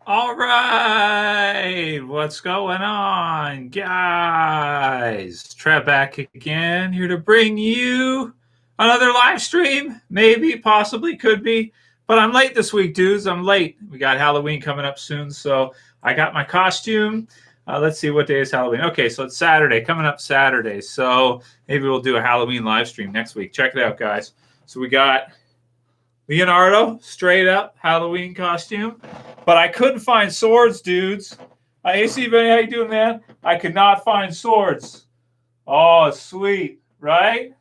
All right, what's going on, guys? Trev back again, here to bring you another live stream. Maybe, possibly, could be. But I'm late this week, dudes. I'm late. We got Halloween coming up soon, so I got my costume. Let's see what day is Halloween. Okay, so it's Saturday, coming up Saturday. So maybe we'll do a Halloween live stream next week. Check it out, guys. So we got Leonardo, straight up Halloween costume. But I couldn't find swords, dudes. Hey, Steve, how you doing, man? I could not find swords. Oh, sweet, right?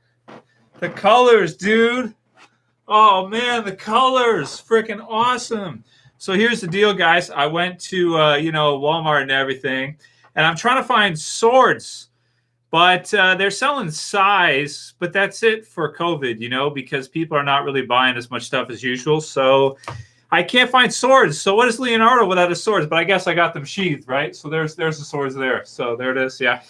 The colors, dude. Oh, man, the colors. Freaking awesome. So here's the deal, guys. I went to, Walmart and everything, and I'm trying to find swords. But they're selling size, but that's it for COVID, because people are not really buying as much stuff as usual. So I can't find swords. So what is Leonardo without his swords? But I guess I got them sheathed, right? So there's the swords there. So there it is. Yeah.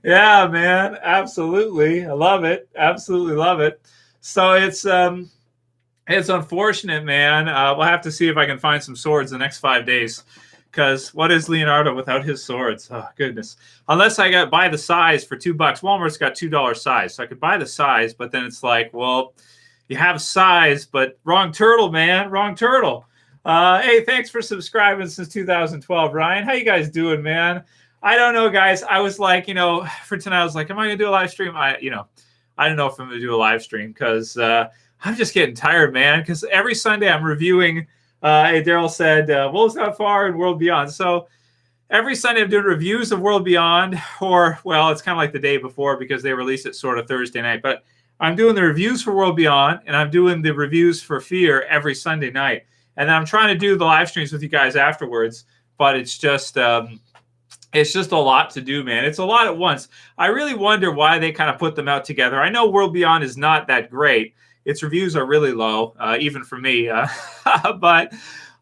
Yeah, man. Absolutely. I love it. Absolutely love it. So it's unfortunate, man. We'll have to see if I can find some swords the next 5 days. Because what is Leonardo without his swords? Oh, goodness. Unless I got buy the size for $2. Walmart's got $2 size. So I could buy the size, but then it's like, well, you have size, but wrong turtle, man. Wrong turtle. Hey, thanks for subscribing since 2012, Ryan. How you guys doing, man? I don't know, guys. I was like, for tonight, I was like, am I going to do a live stream? I don't know if I'm going to do a live stream because I'm just getting tired, man. Because every Sunday I'm reviewing. Hey, Daryl said, Wolves Not Far and World Beyond. So every Sunday I'm doing reviews of World Beyond, or, well, it's kind of like the day before because they release it sort of Thursday night. But I'm doing the reviews for World Beyond, and I'm doing the reviews for Fear every Sunday night. And then I'm trying to do the live streams with you guys afterwards, but it's just a lot to do, man. It's a lot at once. I really wonder why they kind of put them out together. I know World Beyond is not that great. Its reviews are really low, even for me. But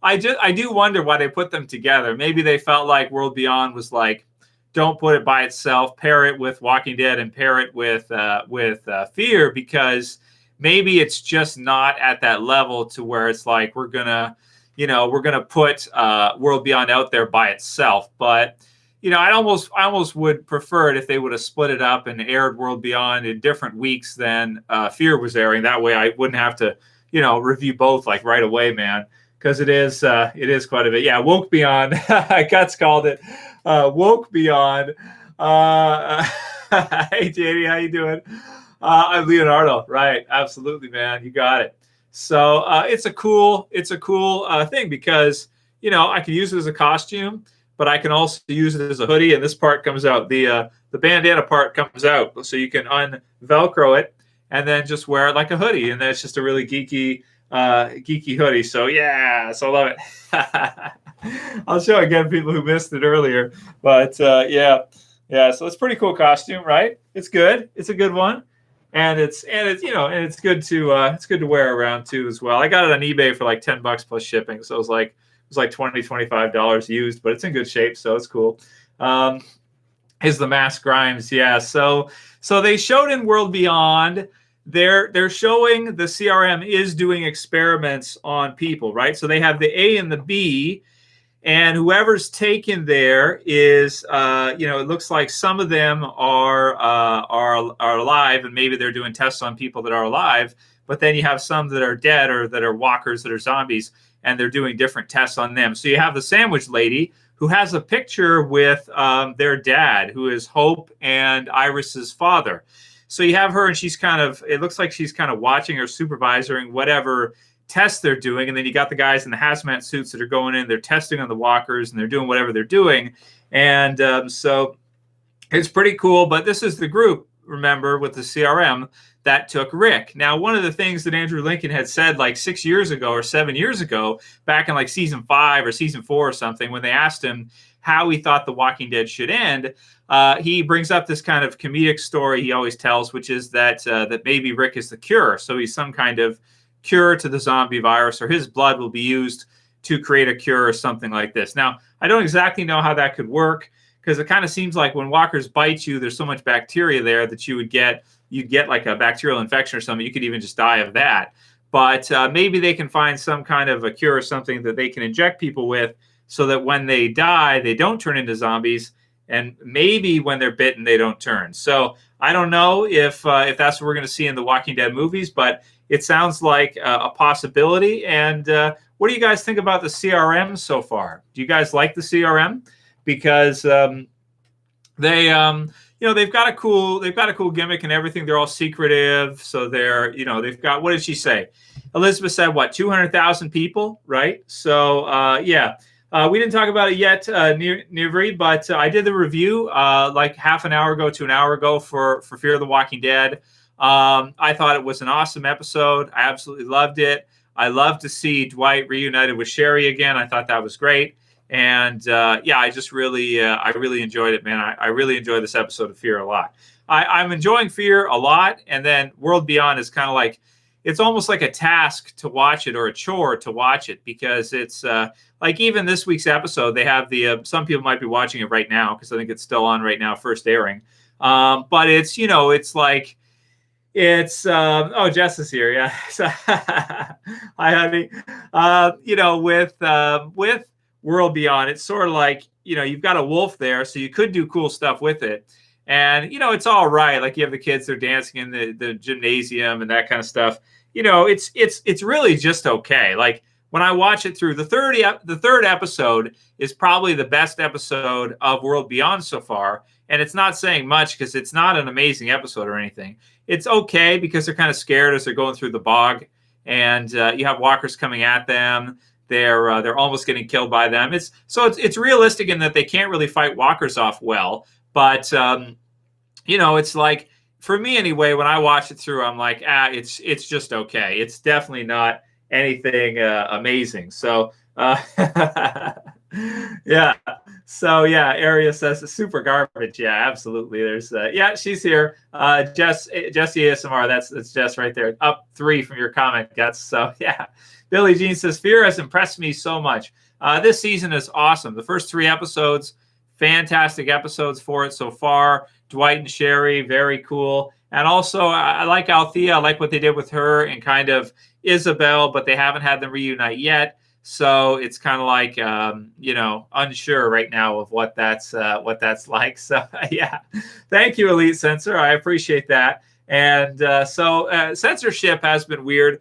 I do wonder why they put them together. Maybe they felt like World Beyond was like, don't put it by itself. Pair it with Walking Dead and pair it with Fear, because maybe it's just not at that level to where it's like we're gonna put World Beyond out there by itself. But I almost would prefer it if they would have split it up and aired World Beyond in different weeks than Fear was airing. That way I wouldn't have to, review both like right away, man. Because it is quite a bit. Yeah, Woke Beyond. Guts called it. Woke Beyond. Hey, JD, how you doing? I'm Leonardo. Right. Absolutely, man. You got it. So it's a cool thing because, I can use it as a costume, but I can also use it as a hoodie, and this part comes out. The bandana part comes out, so you can un-Velcro it and then just wear it like a hoodie, and then it's just a really geeky hoodie. So yeah, so I love it. I'll show again people who missed it earlier, but yeah. So it's a pretty cool costume, right? It's good. It's a good one, and it's good to wear around too as well. I got it on eBay for like $10 plus shipping, so it was like $20-$25 used, but it's in good shape, so it's cool. Is the Mask Grimes? Yeah. So they showed in World Beyond. They're showing the CRM is doing experiments on people, right? So they have the A and the B, and whoever's taken there is, it looks like some of them are alive, and maybe they're doing tests on people that are alive. But then you have some that are dead or that are walkers, that are zombies, and they're doing different tests on them. So you have the sandwich lady who has a picture with their dad, who is Hope and Iris's father. So you have her, and it looks like she's kind of watching or supervising whatever tests they're doing. And then you got the guys in the hazmat suits that are going in, they're testing on the walkers, and they're doing whatever they're doing. And so it's pretty cool. But this is the group, remember, with the CRM that took Rick. Now, one of the things that Andrew Lincoln had said like 6 years ago or 7 years ago, back in like season 5 or season 4 or something, when they asked him how he thought The Walking Dead should end, he brings up this kind of comedic story he always tells, which is that maybe Rick is the cure. So he's some kind of cure to the zombie virus, or his blood will be used to create a cure or something like this. Now, I don't exactly know how that could work, because it kind of seems like when walkers bite you, there's so much bacteria there that you'd get like a bacterial infection or something. You could even just die of that. but maybe they can find some kind of a cure or something that they can inject people with so that when they die, they don't turn into zombies. And maybe when they're bitten, they don't turn. So I don't know if that's what we're going to see in the Walking Dead movies, but it sounds like a possibility. And what do you guys think about the CRM so far? Do you guys like the CRM? Because they they've got a cool gimmick and everything. They're all secretive, so they've got, what did she say? Elizabeth said what, 200,000 people, right? So we didn't talk about it yet, Nivri, but I did the review like half an hour ago to an hour ago for Fear the Walking Dead. I thought it was an awesome episode. I absolutely loved it. I love to see Dwight reunited with Sherry again. I thought that was great. And I just really enjoyed it, man. I really enjoyed this episode of Fear a lot. I'm enjoying Fear a lot. And then World Beyond is kind of like, it's almost like a task to watch it or a chore to watch it, because it's like even this week's episode, they have some people might be watching it right now because I think it's still on right now, first airing. But it's, it's like, Jess is here. Yeah. Hi, honey. With World Beyond, it's sort of like, you've got a wolf there, so you could do cool stuff with it. And, it's all right. Like you have the kids, they're dancing in the gymnasium and that kind of stuff. It's really just okay. Like when I watch it through, the third episode is probably the best episode of World Beyond so far. And it's not saying much because it's not an amazing episode or anything. It's okay because they're kind of scared as they're going through the bog, and you have walkers coming at them. They're almost getting killed by them. It's realistic in that they can't really fight walkers off well. But it's like, for me anyway, when I watch it through, I'm like, it's just okay. It's definitely not anything amazing. So yeah. So yeah, Aria says it's super garbage. Yeah, absolutely. There's she's here. Jessie ASMR. That's Jess right there. Up 3 from your comment, Guts. So yeah. Billie Jean says Fear has impressed me so much. This season is awesome. The first 3 episodes, fantastic episodes for it so far. Dwight and Sherry, very cool. And also, I like Althea. I like what they did with her and kind of Isabel, but they haven't had them reunite yet. So it's kind of like, unsure right now of what that's like. So yeah, thank you, Elite Censor. I appreciate that. And so censorship has been weird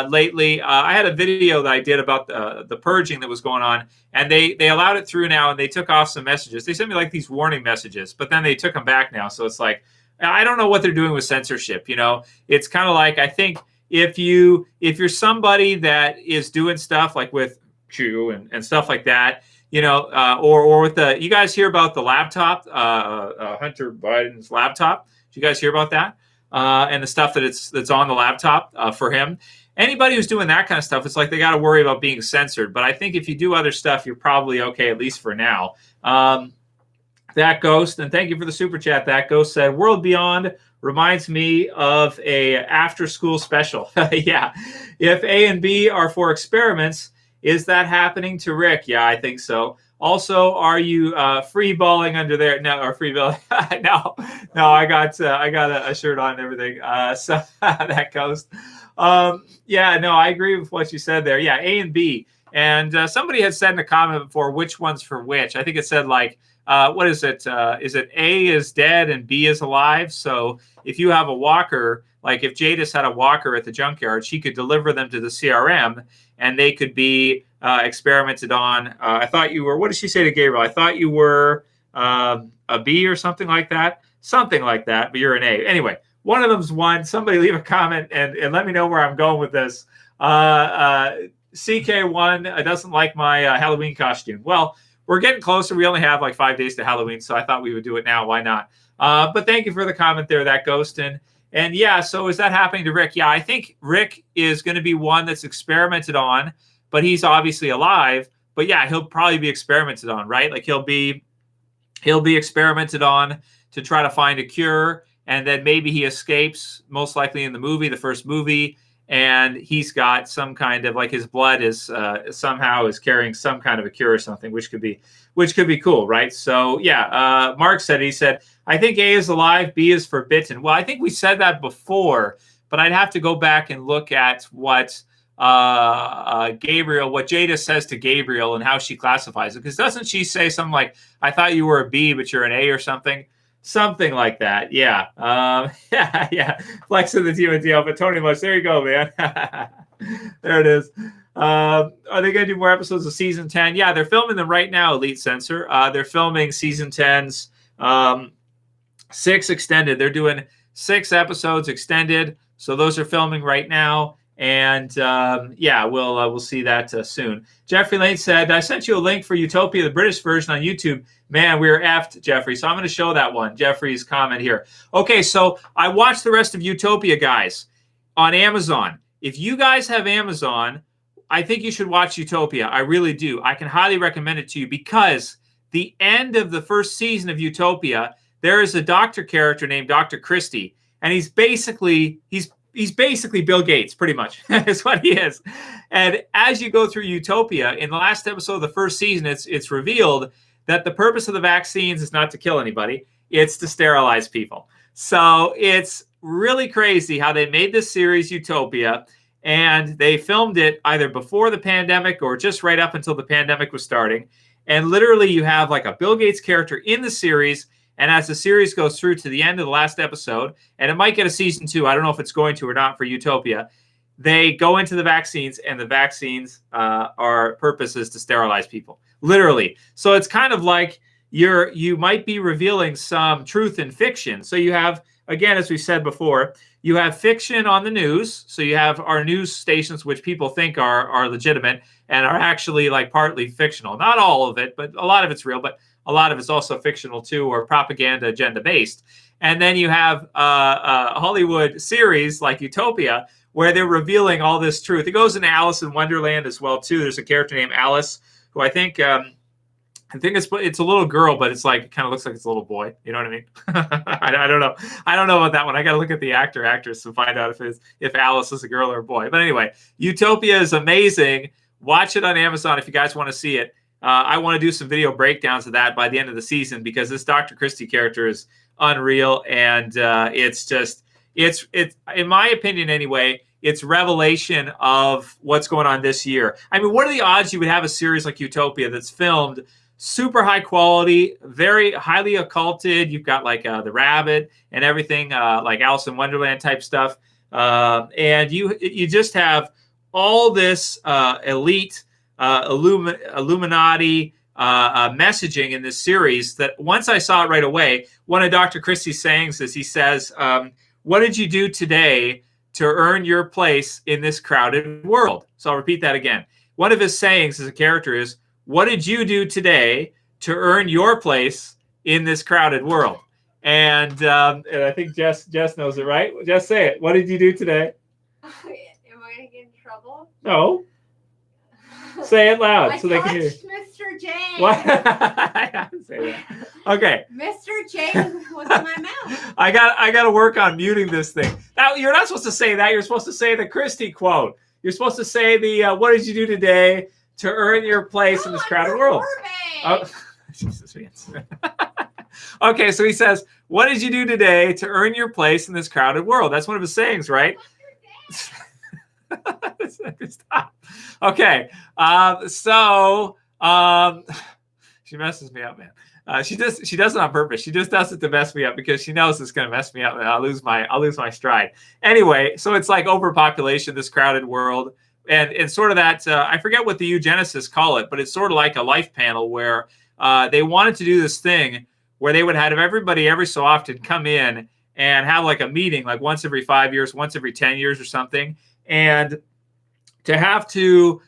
lately. I had a video that I did about the purging that was going on, and they allowed it through now, and they took off some messages. They sent me like these warning messages, but then they took them back now. So it's like, I don't know what they're doing with censorship. It's kind of like, I think, if you're somebody that is doing stuff like with Q and stuff like that, or with you guys hear about the laptop, Hunter Biden's laptop? Did you guys hear about that? And the stuff that's on the laptop for him. Anybody who's doing that kind of stuff, it's like they got to worry about being censored. But I think if you do other stuff, you're probably okay, at least for now. That Ghost, and thank you for the super chat. That Ghost said, World Beyond reminds me of a after-school special. Yeah. If A and B are for experiments, is that happening to Rick? Yeah, I think so. Also, are you free balling under there? No, or free balling? No, I got a shirt on and everything. So that Ghost. I agree with what you said there. Yeah, A and B. And somebody had said in a comment before which one's for which. I think it said like, what is it? Is it A is dead and B is alive? So if you have a walker, like if Jadis had a walker at the junkyard, she could deliver them to the CRM and they could be experimented on. I thought you were, what did she say to Gabriel? I thought you were a B or something like that. Something like that, but you're an A. Anyway, one of them's one. Somebody leave a comment and let me know where I'm going with this. CK1 doesn't like my Halloween costume. Well, we're getting closer. We only have like 5 days to Halloween, so I thought we would do it now. Why not? But thank you for the comment there, that Ghost. And yeah, so is that happening to Rick? Yeah, I think Rick is going to be one that's experimented on, but he's obviously alive. But yeah, he'll probably be experimented on, right? Like he'll be experimented on to try to find a cure, and then maybe he escapes, most likely in the movie, the first movie, and he's got some kind of like his blood is somehow is carrying some kind of a cure or something, which could be cool, right? So yeah, Mark said, I think A is alive, B is forbidden. Well, I think we said that before, but I'd have to go back and look at what Gabriel, what Jada says to Gabriel and how she classifies it. Because doesn't she say something like, I thought you were a B, but you're an A or something? Something like that. Yeah. Yeah. Flex of the TMNT, but Tony Much. There you go, man. There it is. Are they going to do more episodes of season 10? Yeah, they're filming them right now, Elite Censor. They're filming season 10's 6 extended. They're doing 6 episodes extended. So those are filming right now. And yeah, we'll see that soon. Jeffrey Lane said, I sent you a link for Utopia, the British version on YouTube. Man, we were effed, Jeffrey. So I'm going to show that one, Jeffrey's comment here. Okay, so I watched the rest of Utopia, guys, on Amazon. If you guys have Amazon, I think you should watch Utopia. I really do. I can highly recommend it to you because the end of the first season of Utopia, there is a doctor character named Dr. Christie, and he's basically Bill Gates, pretty much. That's what he is. And as you go through Utopia, in the last episode of the first season, it's revealed that the purpose of the vaccines is not to kill anybody. It's to sterilize people. So it's really crazy how they made this series Utopia, and they filmed it either before the pandemic or just right up until the pandemic was starting. And literally you have like a Bill Gates character in the series. And as the series goes through to the end of the last episode, and it might get a season 2, I don't know if it's going to or not for Utopia, they go into the vaccines, and the vaccines are purposes to sterilize people, literally. So it's kind of like you might be revealing some truth in fiction. So you have, again, as we said before, you have fiction on the news. So you have our news stations, which people think are legitimate and are actually like partly fictional. Not all of it, but a lot of it's real. But a lot of it's also fictional too, or propaganda agenda based. And then you have a Hollywood series like Utopia, where they're revealing all this truth. It goes into Alice in Wonderland as well too. There's a character named Alice who I think it's a little girl, but it's like, it kind of looks like it's a little boy. You know what I mean? I don't know. I don't know about that one. I got to look at the actress to find out if Alice is a girl or a boy. But anyway, Utopia is amazing. Watch it on Amazon if you guys want to see it. I want to do some video breakdowns of that by the end of the season because this Dr. Christie character is unreal, and it's in my opinion anyway, it's revelation of what's going on this year. I mean, what are the odds you would have a series like Utopia that's filmed super high quality, very highly occulted? You've got like the rabbit and everything, like Alice in Wonderland type stuff, and you just have all this elite Illuminati messaging in this series that once I saw it right away, one of Dr. Christie's sayings is he says, what did you do today to earn your place in this crowded world? So I'll repeat that again. One of his sayings as a character is, what did you do today to earn your place in this crowded world? And I think Jess knows it, right? Jess, say it. What did you do today? Am I going to get in trouble? No. Say it loud so they can hear. Mr. James. What? I say that. Okay. Mr. James was in my mouth. I got to work on muting this thing. Now you're not supposed to say that. You're supposed to say the Christie quote. You're supposed to say the what did you do today to earn your place in this crowded world? Oh, Jesus, man. Okay, so he says, what did you do today to earn your place in this crowded world? That's one of his sayings, right? Stop. Okay. She messes me up, man. She does it on purpose. She just does it to mess me up because she knows it's going to mess me up and I'll lose my stride. Anyway, so it's like overpopulation, this crowded world, and sort of that. I forget what the eugenicists call it, but it's sort of like a life panel where they wanted to do this thing where they would have everybody every so often come in and have like a meeting, like once every 5 years, once every 10 years or something, and to have to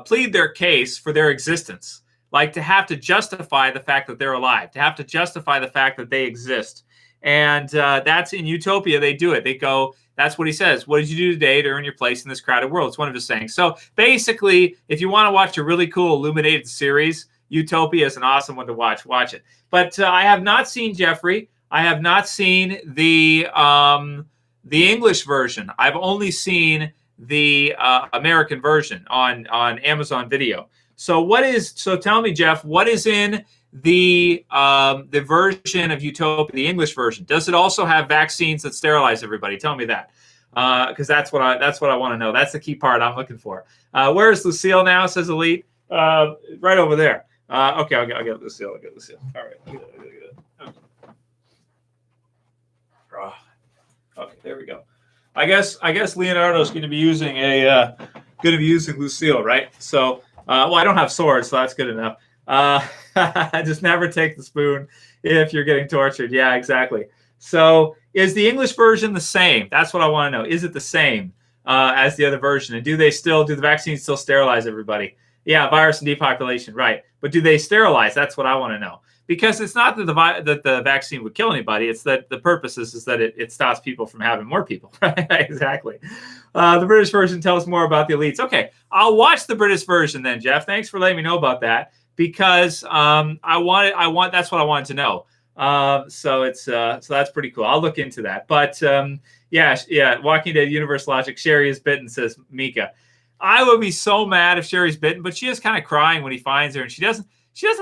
plead their case for their existence, like to have to justify the fact that they're alive, to have to justify the fact that they exist. And that's in Utopia. They do it. They go, that's what he says. What did you do today to earn your place in this crowded world? It's one of his sayings. So basically, if you want to watch a really cool illuminated series, Utopia is an awesome one to watch. Watch it. But I have not seen, Jeffrey, I have not seen the English version. I've only seen the American version on Amazon Video. So tell me, Jeff, what is in the version of Utopia, the English version? Does it also have vaccines that sterilize everybody? Tell me that. because that's what I want to know. That's the key part I'm looking for. Where's Lucille now? Says Elite. Right over there. Okay, I'll get Lucille. All right. I'll get it. Okay. Okay, there we go. I guess Leonardo's going to be using Lucille, right? So, well, I don't have swords, so that's good enough. Just never take the spoon if you're getting tortured. Yeah, exactly. So, is the English version the same? That's what I want to know. Is it the same as the other version? And do the vaccines still sterilize everybody? Yeah, virus and depopulation, right? But do they sterilize? That's what I want to know. Because it's not that the vaccine would kill anybody. It's that the purpose is that it stops people from having more people. Right? Exactly. The British version tells more about the elites. Okay, I'll watch the British version then, Jeff. Thanks for letting me know about that because that's what I wanted to know. So that's pretty cool. I'll look into that. But yeah. Walking Dead Universe Logic. Sherry is bitten, says Mika. I would be so mad if Sherry's bitten, but she is kind of crying when he finds her, and she doesn't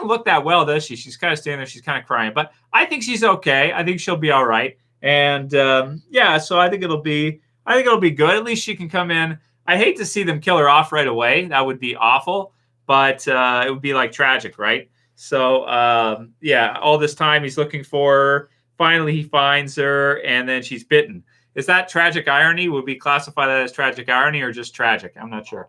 look that well, does she? She's kind of standing there. She's kind of crying, but I think she's okay. I think she'll be all right. And so I think it'll be good. At least she can come in. I hate to see them kill her off right away. That would be awful, but it would be like tragic, right? So all this time he's looking for her. Finally, he finds her, and then she's bitten. Is that tragic irony? Would we classify that as tragic irony or just tragic? I'm not sure.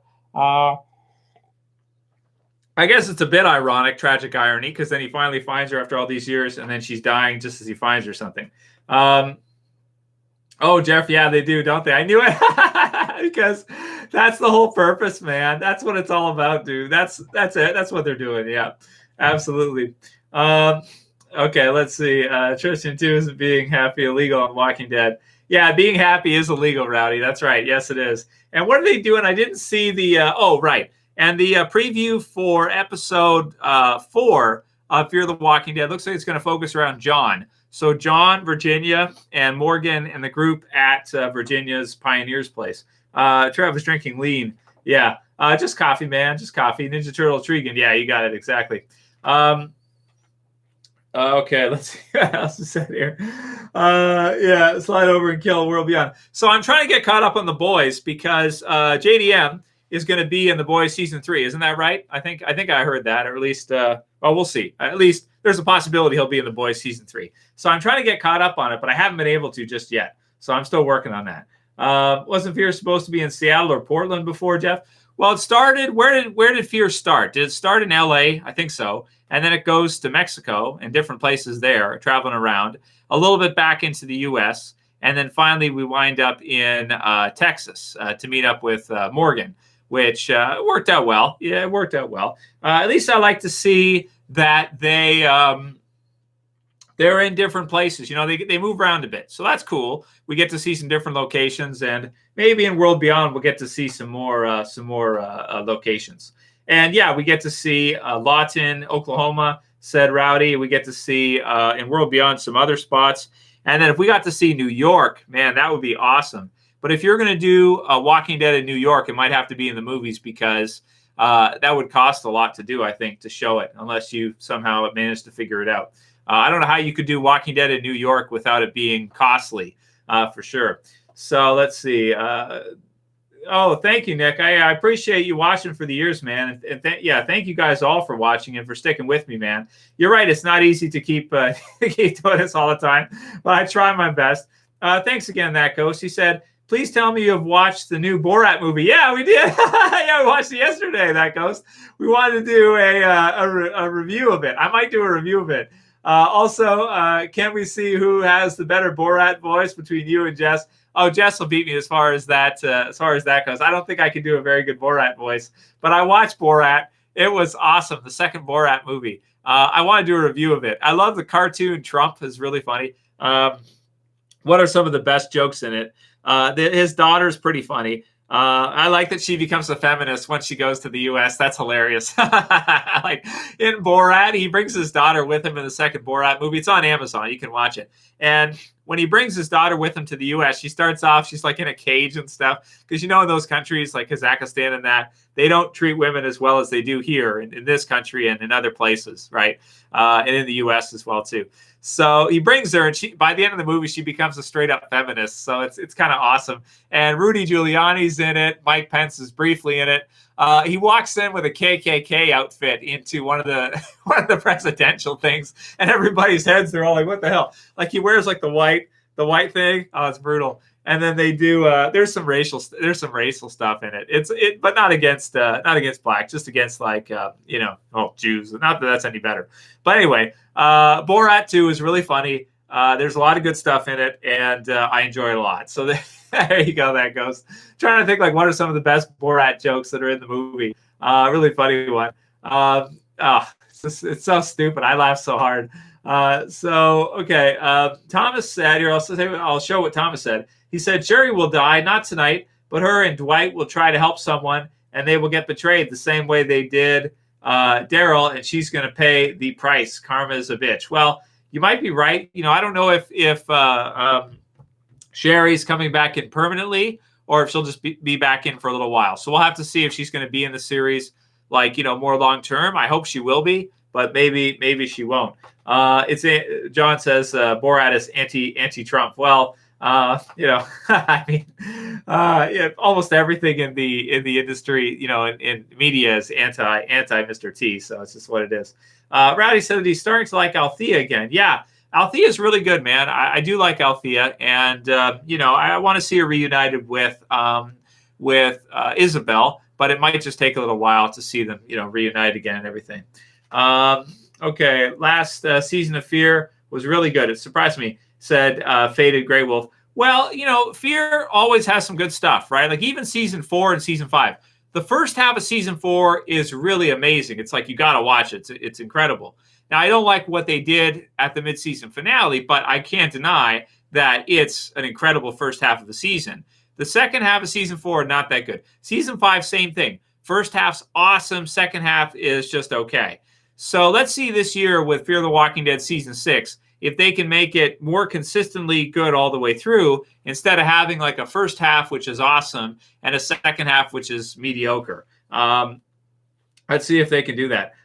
I guess it's a bit ironic, tragic irony, because then he finally finds her after all these years, and then she's dying just as he finds her something. Oh, Jeff, yeah, they do, don't they? I knew it because that's the whole purpose, man. That's what it's all about, dude. That's it. That's what they're doing. Yeah, absolutely. Okay, let's see. Tristan 2 is being happy illegal on Walking Dead. Yeah, being happy is illegal, Rowdy. That's right. Yes, it is. And what are they doing? I didn't see the. Right. And the preview for episode 4 of Fear the Walking Dead looks like it's going to focus around John. So John, Virginia, and Morgan and the group at Virginia's Pioneers Place. Trev was drinking lean. Yeah, just coffee, man. Just coffee. Ninja Turtle Trigan. Yeah, you got it. Exactly. Okay, let's see what else is said here. Slide over and kill World Beyond. So I'm trying to get caught up on The Boys because JDM is going to be in The Boys season 3. Isn't that right? I think I heard that, or at least, we'll see. At least there's a possibility he'll be in The Boys season 3. So I'm trying to get caught up on it, but I haven't been able to just yet. So I'm still working on that. Wasn't Fear supposed to be in Seattle or Portland before, Jeff? Well, it started. Where did Fear start? Did it start in LA? I think so. And then it goes to Mexico and different places there, traveling around, a little bit back into the U.S. And then finally we wind up in Texas to meet up with Morgan, which worked out well. Yeah, it worked out well. At least I like to see that they're in different places. You know, they move around a bit. So that's cool. We get to see some different locations, and maybe in World Beyond we'll get to see some more locations. And yeah, we get to see Lawton, Oklahoma, said Rowdy. We get to see in World Beyond some other spots. And then if we got to see New York, man, that would be awesome. But if you're going to do Walking Dead in New York, it might have to be in the movies because that would cost a lot to do, I think, to show it, unless you somehow managed to figure it out. I don't know how you could do Walking Dead in New York without it being costly, for sure. So let's see. Thank you, Nick. I appreciate you watching for the years, man. And thank you guys all for watching and for sticking with me, man. You're right. It's not easy to keep keep doing this all the time, but I try my best. Thanks again, that Ghost. He said, please tell me you have watched the new Borat movie. Yeah, we did. Yeah, we watched it yesterday, that Ghost. We wanted to do a review of it. I might do a review of it. Also, can we see who has the better Borat voice between you and Jess? Oh, Jess will beat me as far as that goes. I don't think I can do a very good Borat voice, but I watched Borat. It was awesome. The second Borat movie. I want to do a review of it. I love the cartoon. Trump is really funny. What are some of the best jokes in it? His daughter's pretty funny. I like that she becomes a feminist once she goes to the U.S. That's hilarious. Like in Borat, he brings his daughter with him in the second Borat movie. It's on Amazon. You can watch it. And when he brings his daughter with him to the U.S., she starts off, she's like in a cage and stuff. Because, in those countries like Kazakhstan and that, they don't treat women as well as they do here in this country and in other places, right? And in the U.S. as well, too. So he brings her, and by the end of the movie, she becomes a straight up feminist. So it's kind of awesome. And Rudy Giuliani's in it. Mike Pence is briefly in it. He walks in with a KKK outfit into one of the presidential things, and everybody's heads, they're all like, "What the hell?" Like he wears like the white thing. Oh, it's brutal. And then they do. There's some racial stuff in it. But not against black, just against like Jews. Not that that's any better. But anyway, Borat 2 is really funny. There's a lot of good stuff in it, and I enjoy it a lot. So there you go. That goes. Trying to think like what are some of the best Borat jokes that are in the movie. Really funny one. It's so stupid. I laugh so hard. Okay. Thomas said here. I'll show what Thomas said. He said Sherry will die, not tonight, but her and Dwight will try to help someone, and they will get betrayed the same way they did Daryl, and she's going to pay the price. Karma is a bitch. Well, you might be right. I don't know if Sherry's coming back in permanently or if she'll just be back in for a little while. So we'll have to see if she's going to be in the series, like, more long term. I hope she will be, but maybe she won't. John says Borat is anti-Trump. Well, I mean, almost everything in the industry, in media is anti Mr. T. So it's just what it is. Rowdy said that he's starting to like Althea again. Yeah, Althea is really good, man. I do like Althea, and I want to see her reunited with Isabel, but it might just take a little while to see them, reunite again and everything. Okay, last season of Fear was really good. It surprised me. Said Faded Grey Wolf. Well, Fear always has some good stuff, right? Like even season 4 and season 5. The first half of season 4 is really amazing. It's like you got to watch it. It's incredible. Now, I don't like what they did at the mid-season finale, but I can't deny that it's an incredible first half of the season. The second half of season 4, not that good. Season 5, same thing. First half's awesome. Second half is just okay. So let's see this year with Fear the Walking Dead season 6, if they can make it more consistently good all the way through, instead of having like a first half, which is awesome, and a second half, which is mediocre. Let's see if they can do that.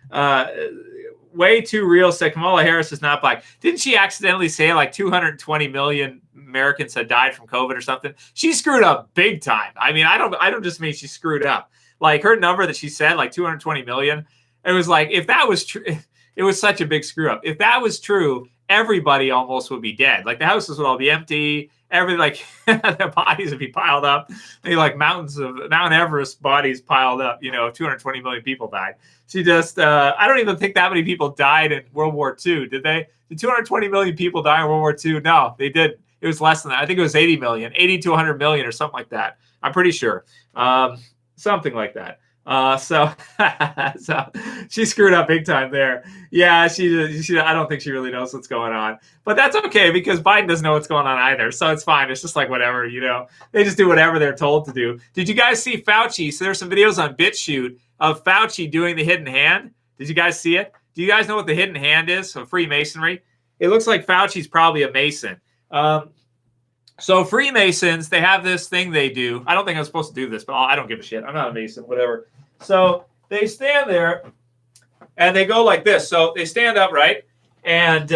Way Too Real said Kamala Harris is not black. Didn't she accidentally say like 220 million Americans had died from COVID or something? She screwed up big time. I mean, I don't just mean she screwed up. Like her number that she said, like 220 million, it was like, if that was true, it was such a big screw up. If that was true, everybody almost would be dead. Like the houses would all be empty. Their bodies would be piled up. Maybe like Mount Everest bodies piled up. 220 million people died. She just, I don't even think that many people died in World War II. Did they? Did 220 million people die in World War II? No, they did. It was less than that. I think it was 80 to 100 million or something like that. I'm pretty sure. Something like that. So she screwed up big time there. Yeah, she I don't think she really knows what's going on. But that's okay because Biden doesn't know what's going on either. So it's fine. It's just like whatever, They just do whatever they're told to do. Did you guys see Fauci? So there's some videos on BitChute of Fauci doing the hidden hand. Did you guys see it? Do you guys know what the hidden hand is? So Freemasonry. It looks like Fauci's probably a Mason. So Freemasons, they have this thing they do. I don't think I'm supposed to do this, but I don't give a shit. I'm not a Mason, whatever. So they stand there and they go like this. So they stand up, right? And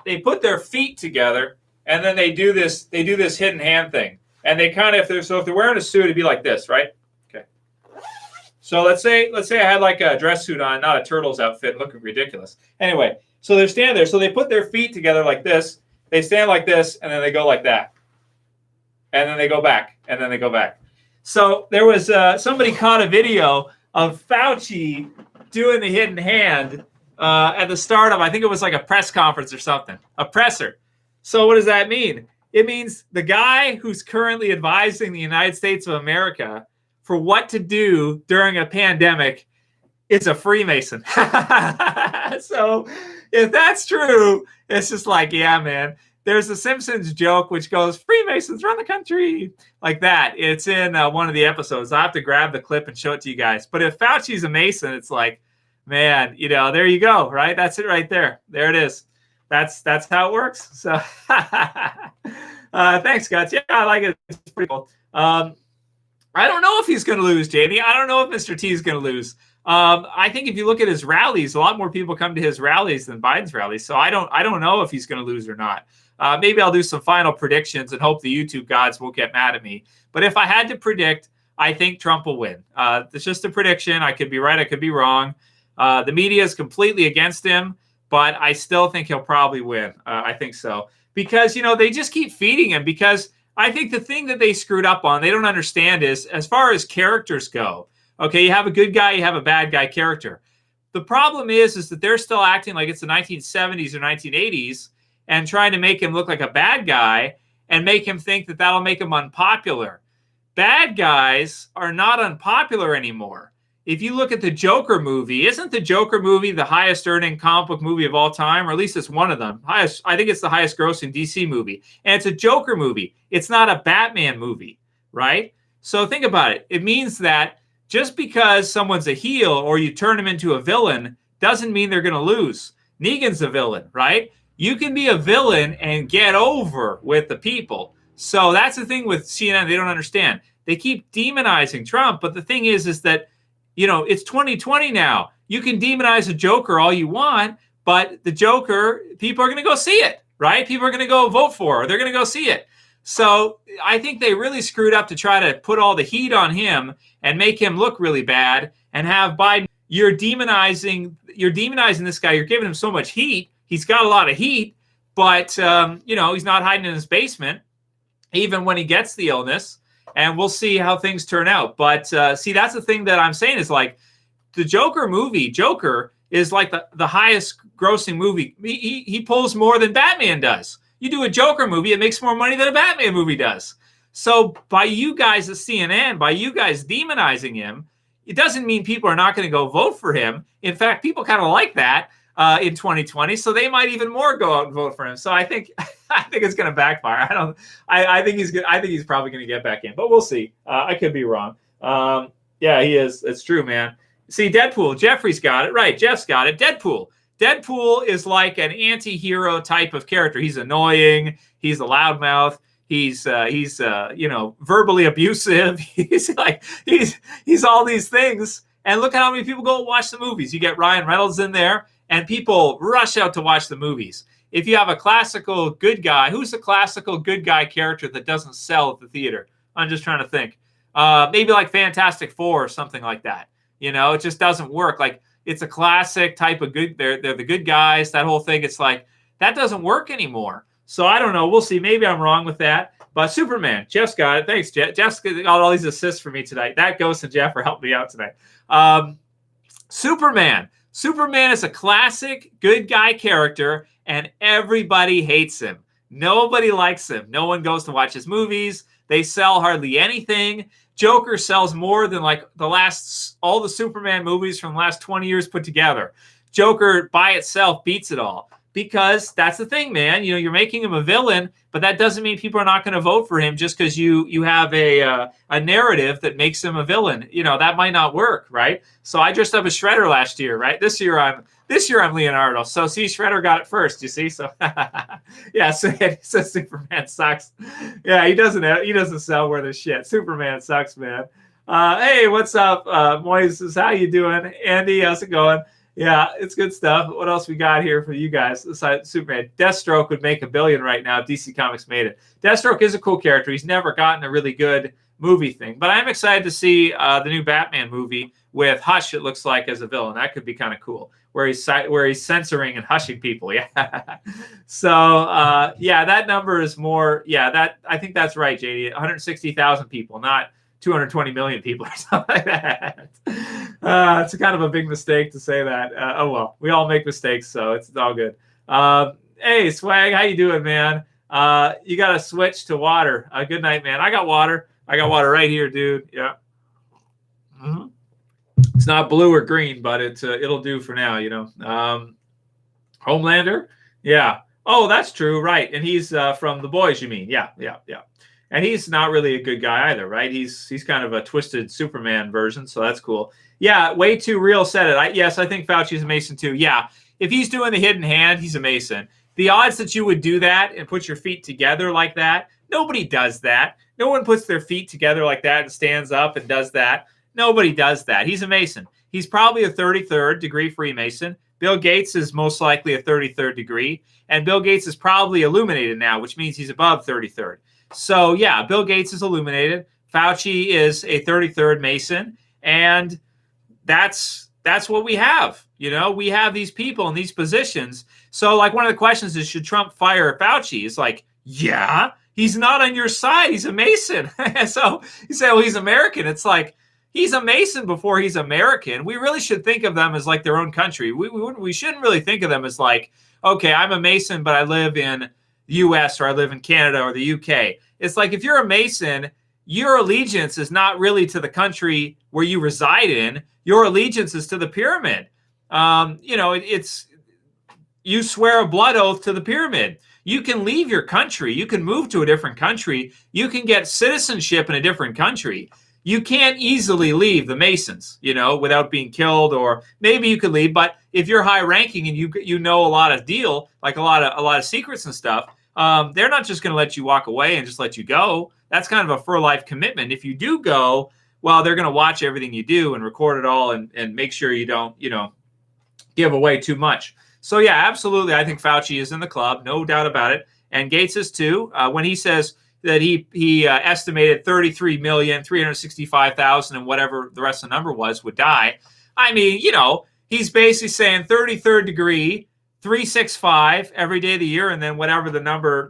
they put their feet together and then they do this hidden hand thing. And they kind of, if they're wearing a suit, it'd be like this, right? Okay. So let's say I had like a dress suit on, not a Turtles outfit, looking ridiculous. Anyway, so they're standing there. So they put their feet together like this. They stand like this and then they go like that. And then they go back and then they go back. So there was somebody caught a video of Fauci doing the hidden hand at the start of, I think it was like a press conference or something, a presser. So what does that mean? It means the guy who's currently advising the United States of America for what to do during a pandemic is a Freemason. So if that's true, it's just like, yeah, man. There's a Simpsons joke which goes, Freemasons run the country, like that. It's in one of the episodes. I'll have to grab the clip and show it to you guys. But if Fauci's a Mason, it's like, man, there you go, right? That's it right there. There it is. That's how it works. So thanks, Guts. Yeah, I like it. It's pretty cool. I don't know if he's going to lose, JD. I don't know if Mr. T is going to lose. I think if you look at his rallies, a lot more people come to his rallies than Biden's rallies. So I don't know if he's going to lose or not. Maybe I'll do some final predictions and hope the YouTube gods won't get mad at me. But if I had to predict, I think Trump will win. It's just a prediction. I could be right. I could be wrong. The media is completely against him, but I still think he'll probably win. I think so. Because, they just keep feeding him. Because I think the thing that they screwed up on, they don't understand is, as far as characters go, okay, you have a good guy, you have a bad guy character. The problem is that they're still acting like it's the 1970s or 1980s and trying to make him look like a bad guy and make him think that that'll make him unpopular. Bad guys are not unpopular anymore. If you look at the Joker movie, isn't the Joker movie the highest earning comic book movie of all time? Or at least it's one of them. I think it's the highest grossing DC movie. And it's a Joker movie. It's not a Batman movie, right? So think about it. It means that just because someone's a heel or you turn them into a villain doesn't mean they're going to lose. Negan's a villain, right? You can be a villain and get over with the people. So that's the thing with CNN. They don't understand. They keep demonizing Trump. But the thing is that, it's 2020 now. You can demonize a Joker all you want, but the Joker, people are going to go see it, right? People are going to go vote for her. They're going to go see it. So I think they really screwed up to try to put all the heat on him and make him look really bad and have Biden. You're demonizing this guy. You're giving him so much heat. He's got a lot of heat, but he's not hiding in his basement, even when he gets the illness. And we'll see how things turn out. But see, that's the thing that I'm saying is like the Joker movie. Joker is like the highest grossing movie. He pulls more than Batman does. You do a Joker movie, it makes more money than a Batman movie does. So by you guys at CNN, by you guys demonizing him, it doesn't mean people are not going to go vote for him. In fact, people kind of like that in 2020, so they might even more go out and vote for him. So I think it's going to backfire. I think he's good. I think he's probably going to get back in, but we'll see. I could be wrong. Yeah, he is. It's true, man. See, Deadpool. Jeffrey's got it right. Jeff's got it. Deadpool. Deadpool is like an anti-hero type of character. He's annoying. He's a loudmouth. He's verbally abusive. He's all these things. And look at how many people go watch the movies. You get Ryan Reynolds in there, and people rush out to watch the movies. If you have a classical good guy, who's the classical good guy character that doesn't sell at the theater? I'm just trying to think. Maybe like Fantastic Four or something like that. It just doesn't work. Like, it's a classic type of good. They're the good guys. That whole thing. It's like that doesn't work anymore. So I don't know. We'll see. Maybe I'm wrong with that. But Superman, Jeff's got it. Thanks, Jeff. Jeff's got all these assists for me tonight. That Ghost and Jeff are helping me out tonight. Superman. Superman is a classic good guy character, and everybody hates him. Nobody likes him. No one goes to watch his movies. They sell hardly anything. Joker sells more than like all the Superman movies from the last 20 years put together. Joker by itself beats it all because that's the thing, man. You're making him a villain, but that doesn't mean people are not going to vote for him just because you have a narrative that makes him a villain. That might not work, right? So I dressed up as Shredder last year, right? This year I'm Leonardo. So see, Shredder got it first, you see? So yeah, so he says Superman sucks. Yeah, he doesn't sell worth a shit. Superman sucks, man. Hey, what's up? Moises, how you doing? Andy, how's it going? Yeah, it's good stuff. What else we got here for you guys? Besides Superman, Deathstroke would make $1 billion right now if DC Comics made it. Deathstroke is a cool character. He's never gotten a really good movie thing, but I'm excited to see the new Batman movie with Hush. It looks like as a villain. That could be kind of cool. Where he's censoring and hushing people. Yeah. So that number is more. Yeah, I think that's right, JD. 160,000 people, not 220 million people or something like that. It's kind of a big mistake to say that. Oh well, we all make mistakes, so it's all good. Hey, Swag, how you doing, man? You got to switch to water. Good night, man. I got water. Right here, dude. Yeah. Mm-hmm. It's not blue or green, but it'll do for now, Homelander? Yeah. Oh, that's true, right. And he's from The Boys, you mean? Yeah. And he's not really a good guy either, right? He's kind of a twisted Superman version, so that's cool. Yeah, Way Too Real said it. Yes, I think Fauci's a Mason too. Yeah, if he's doing the hidden hand, he's a Mason. the odds that you would do that and put your feet together like that, nobody does that. No one puts their feet together like that and stands up and does that. Nobody does that. He's a Mason. He's probably a 33rd degree Freemason. Bill Gates is most likely a 33rd degree. And Bill Gates is probably illuminated now, which means he's above 33rd. So, yeah, Bill Gates is illuminated. Fauci is a 33rd Mason. And that's what we have. You know, we have these people in these positions. So, like, one of the questions is, should Trump fire Fauci? It's like, yeah, he's not on your side. He's a Mason. So you say, well, he's American. It's like, he's a Mason before he's American. We really should think of them as like their own country. We shouldn't really think of them as like, okay, I'm a Mason, but I live in the U.S. or I live in Canada or the U.K. It's like, if you're a Mason, your allegiance is not really to the country where you reside in. Your allegiance is to the pyramid. You know, it's you swear a blood oath to the pyramid. You can leave your country. You can move to a different country. You can get citizenship in a different country. You can't easily leave the Masons, you know, without being killed, or maybe you could leave. But if you're high ranking and you know a lot of deal, like a lot of secrets and stuff, they're not just going to let you walk away and just let you go. That's kind of a for life commitment. If you do go, well, they're going to watch everything you do and record it all and make sure you don't, you know, give away too much. So, yeah, absolutely. I think Fauci is in the club, no doubt about it. And Gates is too. When he says that he estimated 33,365,000 and whatever the rest of the number was would die. I mean, you know, he's basically saying 33rd degree, 365 every day of the year, and then whatever the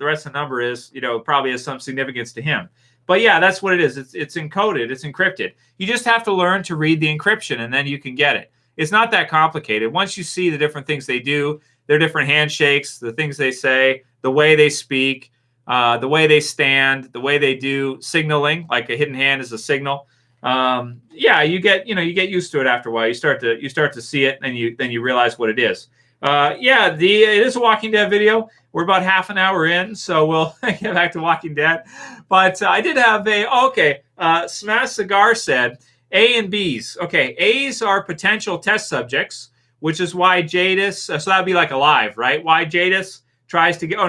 rest of the number is, you know, probably has some significance to him. But yeah, that's what it is. It's encoded. It's encrypted. You just have to learn to read the encryption, and then you can get it. It's not that complicated. Once you see the different things they do, their different handshakes, the things they say, the way they speak, the way they stand, the way they do signaling, like a hidden hand is a signal. Yeah, you get used to it after a while. You start to see it, and then you realize what it is. Yeah, it is a Walking Dead video. We're about half an hour in, so we'll get back to Walking Dead. But I did have Smash Cigar said A and B's. Okay, A's are potential test subjects, which is why Jadis, so that'd be like alive, right? Why Jadis tries to get,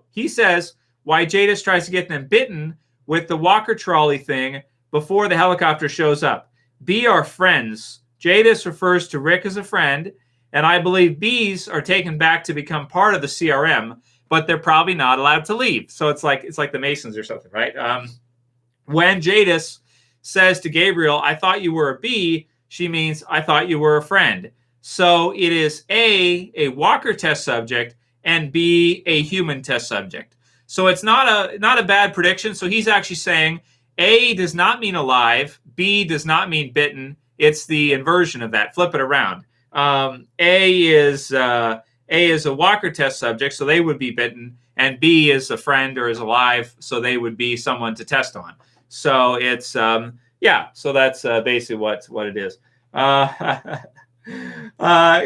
he says why Jadis tries to get them bitten with the walker trolley thing before the helicopter shows up. B are friends. Jadis refers to Rick as a friend, and I believe B's are taken back to become part of the CRM, but they're probably not allowed to leave. So it's like the Masons or something, right? When Jadis says to Gabriel, I thought you were a B, she means I thought you were a friend. So it is A walker test subject, and B, a human test subject. So it's not a bad prediction. So he's actually saying A does not mean alive, B does not mean bitten. It's the inversion of that. Flip it around. A is a walker test subject, so they would be bitten, and B is a friend or is alive, so they would be someone to test on. So it's so that's basically what it is.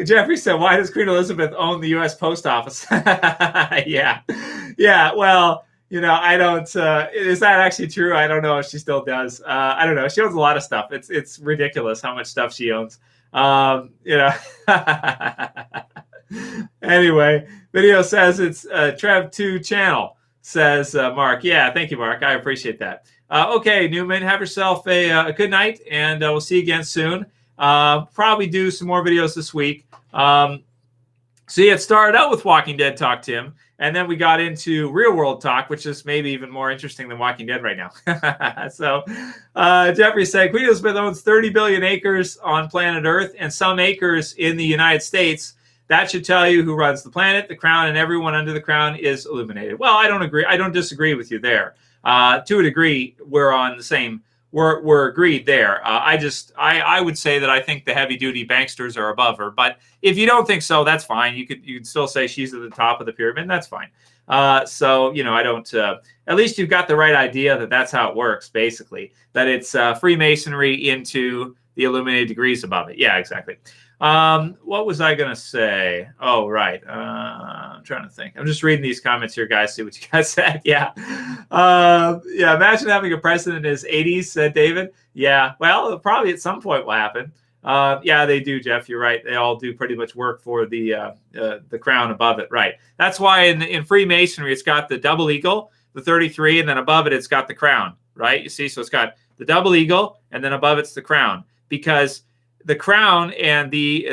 Jeffrey said, why does Queen Elizabeth own the U.S. Post Office? Yeah. Well, I don't. Is that actually true? I don't know if she still does. I don't know. She owns a lot of stuff. It's ridiculous how much stuff she owns. Anyway, video says it's Trev 2 channel, says Mark. Yeah, thank you, Mark. I appreciate that. Okay, Newman, have yourself a good night, and we'll see you again soon. Probably do some more videos this week. See, it started out with Walking Dead Talk, Tim, and then we got into Real World Talk, which is maybe even more interesting than Walking Dead right now. So Jeffrey said, Queen Elizabeth owns 30 billion acres on planet Earth and some acres in the United States. That should tell you who runs the planet, the crown, and everyone under the crown is illuminated. Well, I don't agree. I don't disagree with you there. To a degree, we're on the same. We're agreed there. I would say that I think the heavy duty banksters are above her. But if you don't think so, that's fine. You could still say she's at the top of the pyramid. That's fine. So I don't. At least you've got the right idea that that's how it works. Basically, that it's Freemasonry into the illuminated degrees above it. Yeah, exactly. What was I going to say? Oh, right. I'm trying to think. I'm just reading these comments here, guys. See what you guys said. Yeah. Imagine having a president in his 80s, said David. Yeah. Well, probably at some point will happen. Yeah, they do, Jeff. You're right. They all do pretty much work for the crown above it. Right. That's why in Freemasonry, it's got the double eagle, the 33, and then above it, it's got the crown. Right. You see, so it's got the double eagle, and then above it's the crown, because the crown and the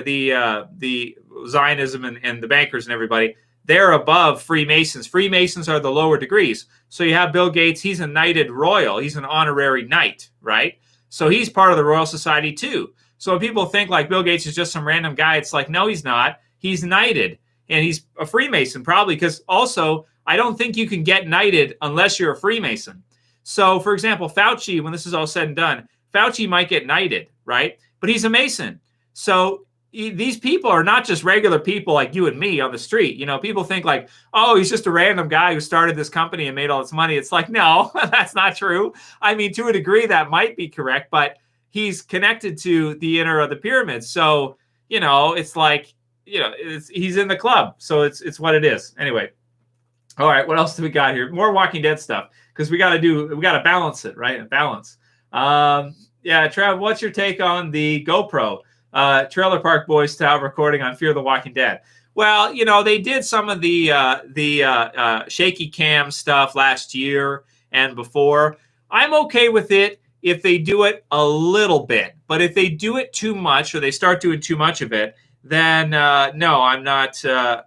Zionism and the bankers and everybody, they're above Freemasons. Freemasons are the lower degrees. So you have Bill Gates. He's a knighted royal. He's an honorary knight, right? So he's part of the Royal Society too. So when people think like Bill Gates is just some random guy, it's like, no, he's not. He's knighted, and he's a Freemason probably, because also I don't think you can get knighted unless you're a Freemason. So, for example, Fauci, when this is all said and done, Fauci might get knighted, right? But he's a Mason. So these people are not just regular people like you and me on the street. You know, people think like, oh, he's just a random guy who started this company and made all this money. It's like, no, that's not true. I mean, to a degree, that might be correct, but he's connected to the inner of the pyramid. So, you know, it's like, you know, he's in the club. So it's what it is. Anyway. All right. What else do we got here? More Walking Dead stuff, because we got to balance it, right? Balance. Yeah, Trev, what's your take on the GoPro Trailer Park Boys style recording on Fear the Walking Dead? Well, you know, they did some of the shaky cam stuff last year and before. I'm okay with it if they do it a little bit, but if they do it too much or they start doing too much of it, then no, I'm not.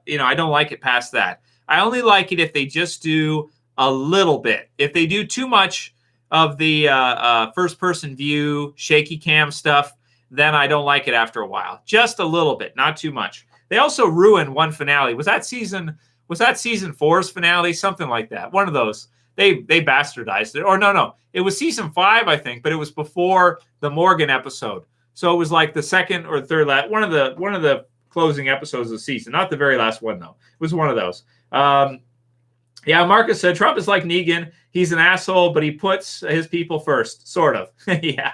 You know, I don't like it past that. I only like it if they just do a little bit. If they do too much of the first-person view, shaky cam stuff, then I don't like it after a while. Just a little bit, not too much. They also ruined one finale. Was that season 4's finale? Something like that. One of those. They bastardized it. Or no. It was season 5, I think, but it was before the Morgan episode. So it was like the second or third one of the closing episodes of the season. Not the very last one, though. It was one of those. Yeah, Marcus said Trump is like Negan. He's an asshole, but he puts his people first, sort of. Yeah,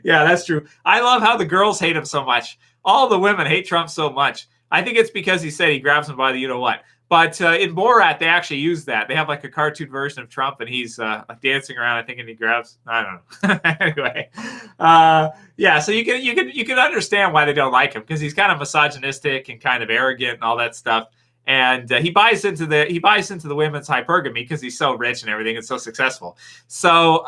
that's true. I love how the girls hate him so much. All the women hate Trump so much. I think it's because he said he grabs them by the you-know-what. But in Borat, they actually use that. They have like a cartoon version of Trump, and he's dancing around, I think, and he grabs. I don't know. Anyway, yeah. So you can understand why they don't like him, because he's kind of misogynistic and kind of arrogant and all that stuff. And he buys into the women's hypergamy because he's so rich and everything and so successful. So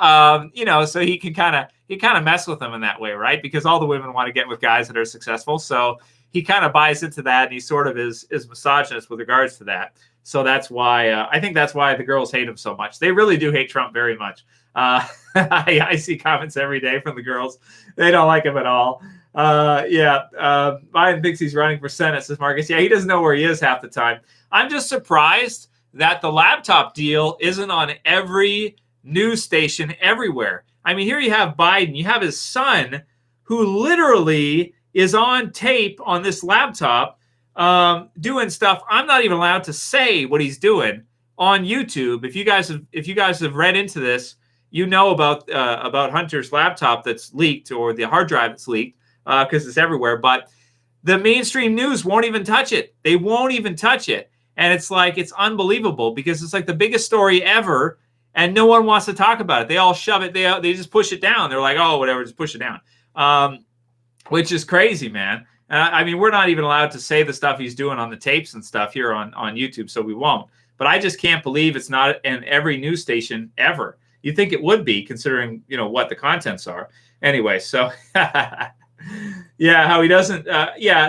you know, so he kind of mess with them in that way, right? Because all the women want to get with guys that are successful. So he kind of buys into that, and he sort of is misogynist with regards to that. So that's why I think that's why the girls hate him so much. They really do hate Trump very much. I see comments every day from the girls. They don't like him at all. Biden thinks he's running for Senate, says Marcus. Yeah, he doesn't know where he is half the time. I'm just surprised that the laptop deal isn't on every news station everywhere. I mean, here you have Biden, you have his son, who literally is on tape on this laptop doing stuff. I'm not even allowed to say what he's doing on YouTube. If you guys have read into this, you know about Hunter's laptop that's leaked, or the hard drive that's leaked, because it's everywhere. But the mainstream news won't even touch it. They won't even touch it. And it's like, it's unbelievable, because it's like the biggest story ever, and no one wants to talk about it. They all shove it. They just push it down. They're like, oh, whatever, just push it down. Which is crazy, man. I mean, we're not even allowed to say the stuff he's doing on the tapes and stuff here on YouTube, so we won't. But I just can't believe it's not in every news station ever. You'd think it would be, considering, you know, what the contents are. Anyway, so yeah, how he doesn't.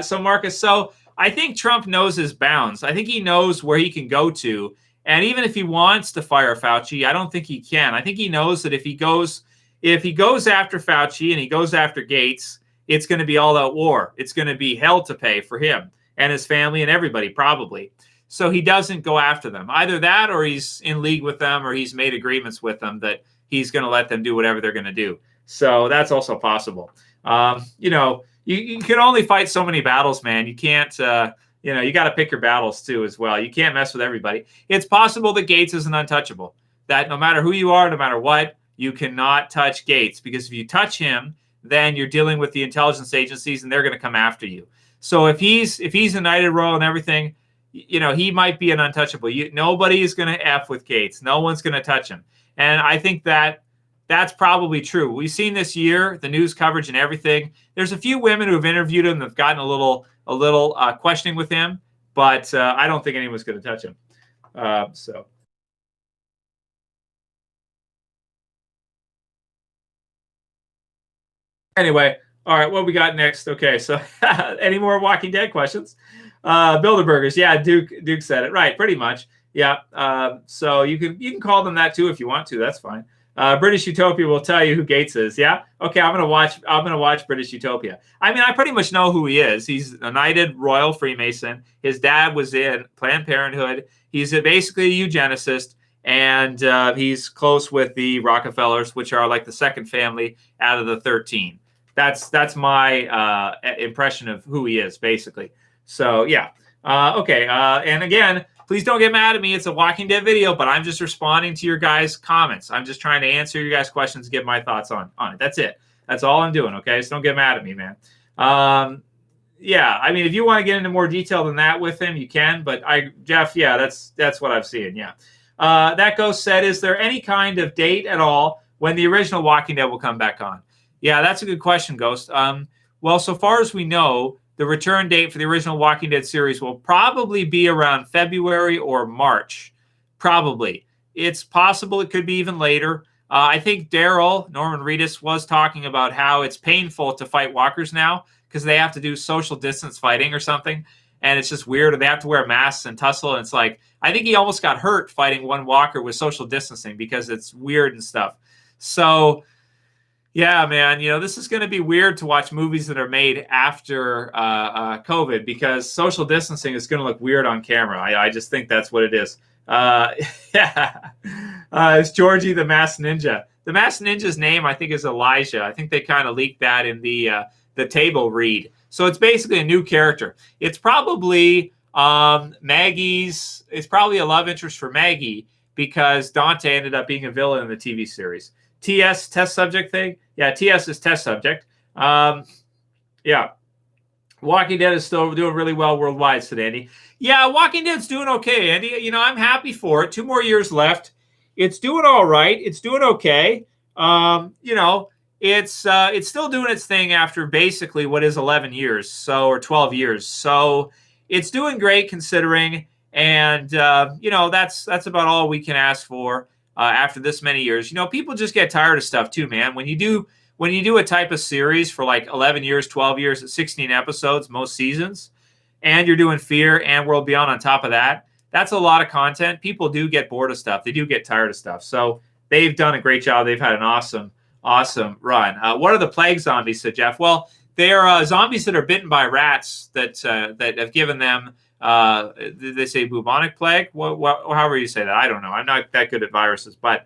So Marcus, so I think Trump knows his bounds. I think he knows where he can go to. And even if he wants to fire Fauci, I don't think he can. I think he knows that if he goes after Fauci and he goes after Gates, it's going to be all out war. It's going to be hell to pay for him and his family and everybody, probably. So he doesn't go after them. Either that, or he's in league with them, or he's made agreements with them that he's going to let them do whatever they're going to do. So that's also possible. You know, you can only fight so many battles, man. You can't, you know, you got to pick your battles too as well. You can't mess with everybody. It's possible that Gates is an untouchable, that no matter who you are, no matter what, you cannot touch Gates, because if you touch him, then you're dealing with the intelligence agencies, and they're going to come after you. So if he's a knighted royal and everything, you know, he might be an untouchable. Nobody is going to F with Gates. No one's going to touch him. And I think that that's probably true. We've seen this year, the news coverage and everything. There's a few women who've interviewed him that've gotten a little questioning with him, but I don't think anyone's going to touch him. So. Anyway, all right, what we got next? Okay, so any more Walking Dead questions? Bilderbergers, yeah, Duke said it right, pretty much. Yeah, so you can call them that too if you want to. That's fine. British Utopia will tell you who Gates is. Yeah, okay, I'm gonna watch British Utopia. I mean, I pretty much know who he is. He's a knighted royal Freemason. His dad was in Planned Parenthood. He's basically a eugenicist, and he's close with the Rockefellers, which are like the second family out of the 13. That's my impression of who he is, basically. So yeah, okay. And again, please don't get mad at me. It's a Walking Dead video, but I'm just responding to your guys' comments. I'm just trying to answer your guys' questions, give my thoughts on it. That's it. That's all I'm doing. Okay, so don't get mad at me, man. Yeah, I mean, if you want to get into more detail than that with him, you can. But Jeff, yeah, that's what I've seen. Yeah. That Ghost said, is there any kind of date at all when the original Walking Dead will come back on? Yeah, that's a good question, Ghost. Well, so far as we know, the return date for the original Walking Dead series will probably be around February or March. Probably. It's possible it could be even later. I think Norman Reedus was talking about how it's painful to fight walkers now because they have to do social distance fighting or something. And it's just weird. They have to wear masks and tussle. And it's like, I think he almost got hurt fighting one walker with social distancing because it's weird and stuff. So, yeah, man, this is going to be weird to watch movies that are made after COVID because social distancing is going to look weird on camera. I just think that's what it is. Yeah. It's Georgie the Masked Ninja. The Masked Ninja's name, I think, is Elijah. I think they kind of leaked that in the table read. So it's basically a new character. It's probably Maggie's. It's probably a love interest for Maggie because Dante ended up being a villain in the TV series. TS, test subject thing? Yeah, TS is test subject. Yeah. Walking Dead is still doing really well worldwide, said Andy. Yeah, Walking Dead's doing okay, Andy. I'm happy for it. 2 more years left. It's doing all right. It's doing okay. It's still doing its thing after basically what is 11 years, or 12 years. So it's doing great considering. And, that's about all we can ask for. After this many years, people just get tired of stuff too, man. When you do a type of series for like 11 years, 12 years, 16 episodes, most seasons, and you're doing Fear and World Beyond on top of that, that's a lot of content. People do get bored of stuff. They do get tired of stuff. So they've done a great job. They've had an awesome run. What are the plague zombies, said Jeff? Well, they are zombies that are bitten by rats that have given them did they say bubonic plague? However you say that, I don't know. I'm not that good at viruses, but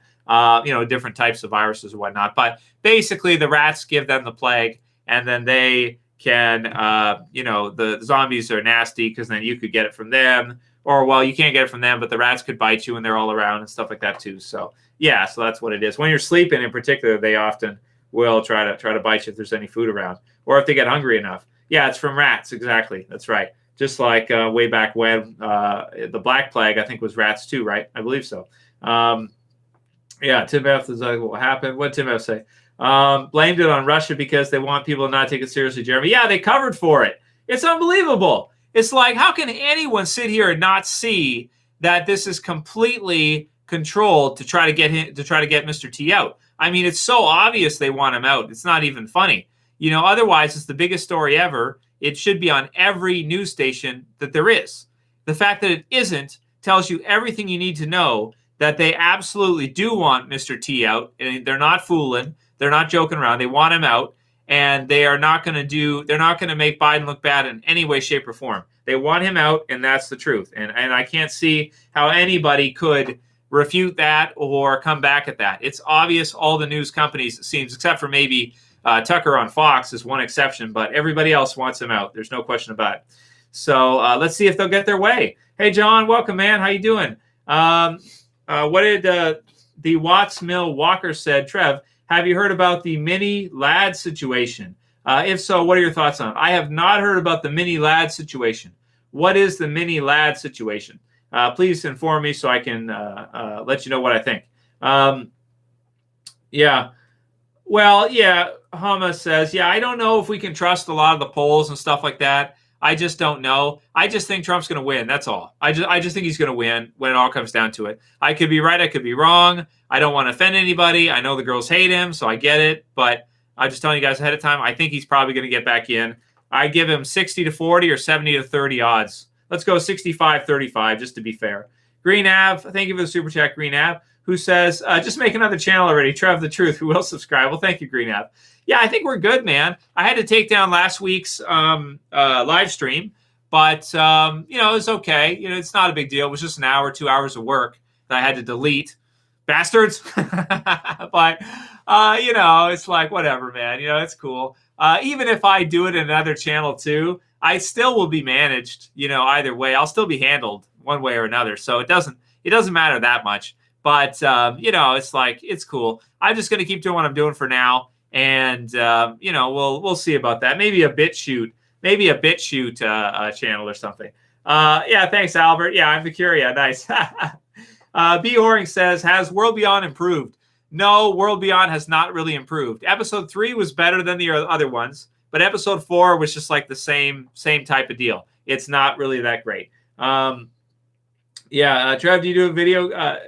different types of viruses and whatnot. But basically, the rats give them the plague, and then they can, the zombies are nasty because then you could get it from them, or well, you can't get it from them, but the rats could bite you, and they're all around and stuff like that too. So yeah, so that's what it is. When you're sleeping, in particular, they often will try to bite you if there's any food around, or if they get hungry enough. Yeah, it's from rats. Exactly, that's right. Just like way back when the Black Plague, I think, was rats too, right? I believe so. Yeah, Tim F. is like, what happened? What did Tim F. say? Blamed it on Russia because they want people to not take it seriously, Jeremy. Yeah, they covered for it. It's unbelievable. It's like, how can anyone sit here and not see that this is completely controlled to try to get Mr. T out? I mean, it's so obvious they want him out. It's not even funny. Otherwise, it's the biggest story ever. It should be on every news station that there is. The fact that it isn't tells you everything you need to know that they absolutely do want Mr. T out. And they're not fooling. They're not joking around. They want him out. And they're not going to make Biden look bad in any way, shape, or form. They want him out, and that's the truth. And I can't see how anybody could refute that or come back at that. It's obvious all the news companies, it seems, except for maybe Tucker on Fox is one exception, but everybody else wants him out. There's no question about it. So let's see if they'll get their way. Hey, John, welcome, man. How you doing? What did the Watts Mill Walker said? Trev, have you heard about the mini lad situation? If so, what are your thoughts on it? I have not heard about the mini lad situation. What is the mini lad situation? Please inform me so I can let you know what I think. Yeah. Well, yeah, Hama says, yeah, I don't know if we can trust a lot of the polls and stuff like that. I just don't know. I just think Trump's going to win. That's all. I just think he's going to win when it all comes down to it. I could be right. I could be wrong. I don't want to offend anybody. I know the girls hate him, so I get it. But I'm just telling you guys ahead of time, I think he's probably going to get back in. I give him 60-40 or 70-30 odds. Let's go 65-35 just to be fair. Green Av, thank you for the super chat, Green Av, who says, just make another channel already. Trev the Truth, who will subscribe. Well, thank you, Green Av. Yeah, I think we're good, man. I had to take down last week's live stream, but, it was okay. It's not a big deal. It was just an hour, 2 hours of work that I had to delete. Bastards. But, it's like, whatever, man. It's cool. Even if I do it in another channel too, I still will be managed, either way. I'll still be handled one way or another. So it doesn't matter that much. But, it's like, it's cool. I'm just going to keep doing what I'm doing for now. And, we'll see about that. Maybe a BitChute channel or something. Yeah, thanks, Albert. Yeah, I'm the Curia. Nice. B. Horing says, has World Beyond improved? No, World Beyond has not really improved. Episode 3 was better than the other ones, but episode 4 was just like the same type of deal. It's not really that great. Trev, do you do a video?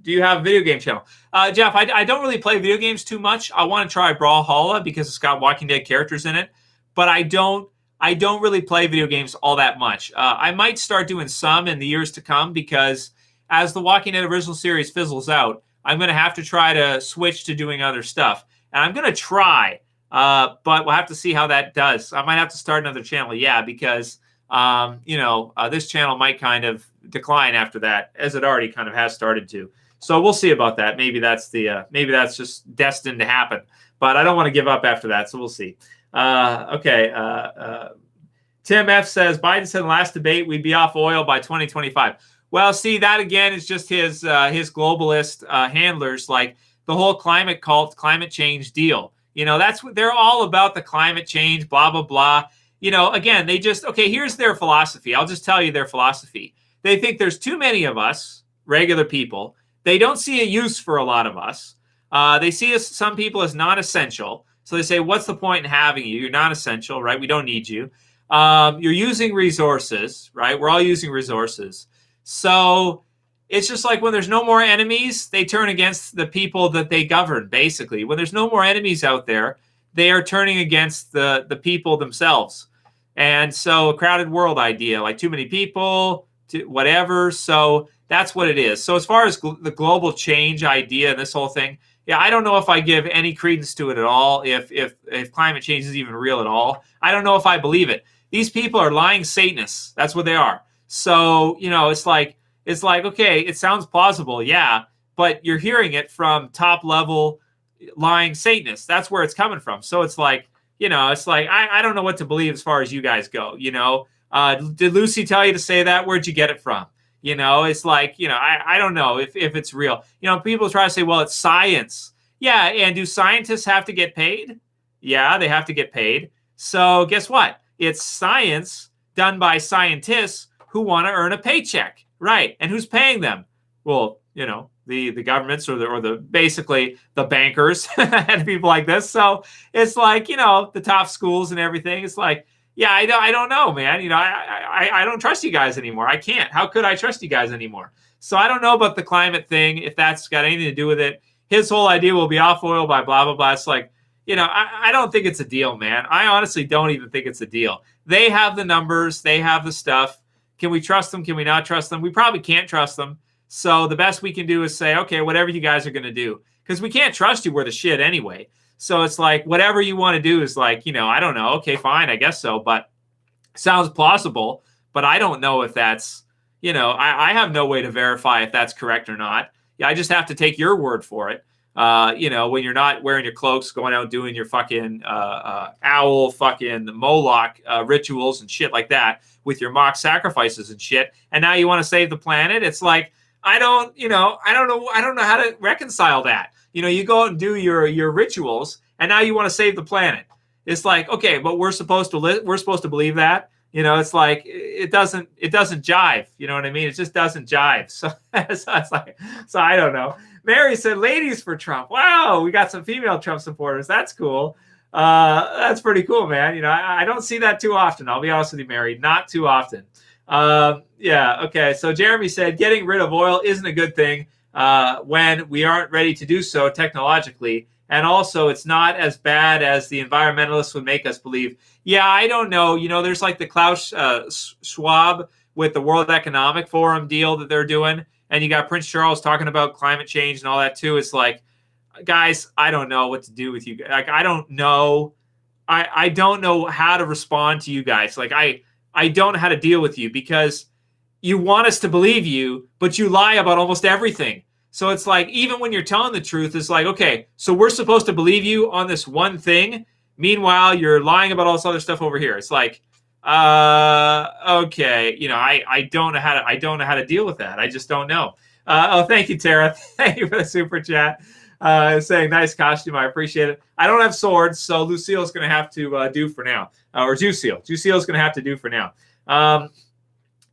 Do you have a video game channel? Jeff, I don't really play video games too much. I want to try Brawlhalla because it's got Walking Dead characters in it, but I don't really play video games all that much. I might start doing some in the years to come because as the Walking Dead original series fizzles out, I'm going to have to try to switch to doing other stuff. And I'm going to try, but we'll have to see how that does. I might have to start another channel, because, this channel might kind of decline after that, as it already kind of has started to. So we'll see about that. Maybe that's just destined to happen. But I don't want to give up after that, so we'll see. Okay. Tim F. says, Biden said in the last debate we'd be off oil by 2025. Well, see, that again is just his globalist handlers, like the whole climate cult, climate change deal. That's what they're all about, the climate change, blah, blah, blah. Again, here's their philosophy. I'll just tell you their philosophy. They think there's too many of us, regular people. They don't see a use for a lot of us. They see some people as non-essential. So they say, what's the point in having you? You're non-essential, right? We don't need you. You're using resources, right? We're all using resources. So it's just like when there's no more enemies, they turn against the people that they govern, basically. When there's no more enemies out there, they are turning against the people themselves. And so a crowded world idea, like too many people, whatever. So that's what it is. So as far as the global change idea and this whole thing, I don't know if I give any credence to it at all, if climate change is even real at all. I don't know if I believe it. These people are lying Satanists. That's what they are. So, it's like, okay, it sounds plausible, but you're hearing it from top level lying Satanists. That's where it's coming from. So it's like, I don't know what to believe as far as you guys go. Did Lucy tell you to say that? Where'd you get it from? It's like, I don't know if it's real. People try to say, well, it's science. Yeah. And do scientists have to get paid? Yeah, they have to get paid. So guess what? It's science done by scientists who want to earn a paycheck, right? And who's paying them? Well, the governments or the basically the bankers and people like this. So it's like, the top schools and everything. It's like, I don't know, man. I don't trust you guys anymore. I can't. How could I trust you guys anymore? So I don't know about the climate thing, if that's got anything to do with it. His whole idea will be off oil by blah, blah, blah. It's like, I don't think it's a deal, man. I honestly don't even think it's a deal. They have the numbers. They have the stuff. Can we trust them? Can we not trust them? We probably can't trust them. So the best we can do is say, okay, whatever you guys are going to do, because we can't trust you worth a shit anyway. So it's like, whatever you want to do is like, I don't know. Okay, fine. I guess so. But sounds plausible. But I don't know if that's, I have no way to verify if that's correct or not. I just have to take your word for it. When you're not wearing your cloaks, going out doing your fucking owl fucking Moloch rituals and shit like that with your mock sacrifices and shit. And now you want to save the planet. It's like, I don't know how to reconcile that. You go out and do your rituals and now you want to save the planet. It's like, okay, but we're supposed to believe that. It's like, it doesn't jive. You know what I mean? It just doesn't jive. So, so I don't know. Mary said, ladies for Trump. Wow, we got some female Trump supporters. That's cool. That's pretty cool, man. You know, I don't see that too often. I'll be honest with you, Mary, not too often. Yeah, okay. So Jeremy said, getting rid of oil isn't a good thing when we aren't ready to do so technologically. And also, it's not as bad as the environmentalists would make us believe. Yeah, I don't know. You know, there's like the Klaus Schwab with the World Economic Forum deal that they're doing. And you got Prince Charles talking about climate change and all that too. It's like, guys, I don't know what to do with you. Like, I don't know. I don't know how to respond to you guys. Like, I don't know how to deal with you because you want us to believe you, but you lie about almost everything. So it's like, even when you're telling the truth, it's like, okay, so we're supposed to believe you on this one thing. Meanwhile, you're lying about all this other stuff over here. It's like, okay, you know, I don't know how to deal with that. I just don't know. Oh, thank you, Tara. Thank you for the super chat. Saying nice costume. I appreciate it. I don't have swords, so Lucille's going to have to do for now. Or Juicille's going to have to do for now.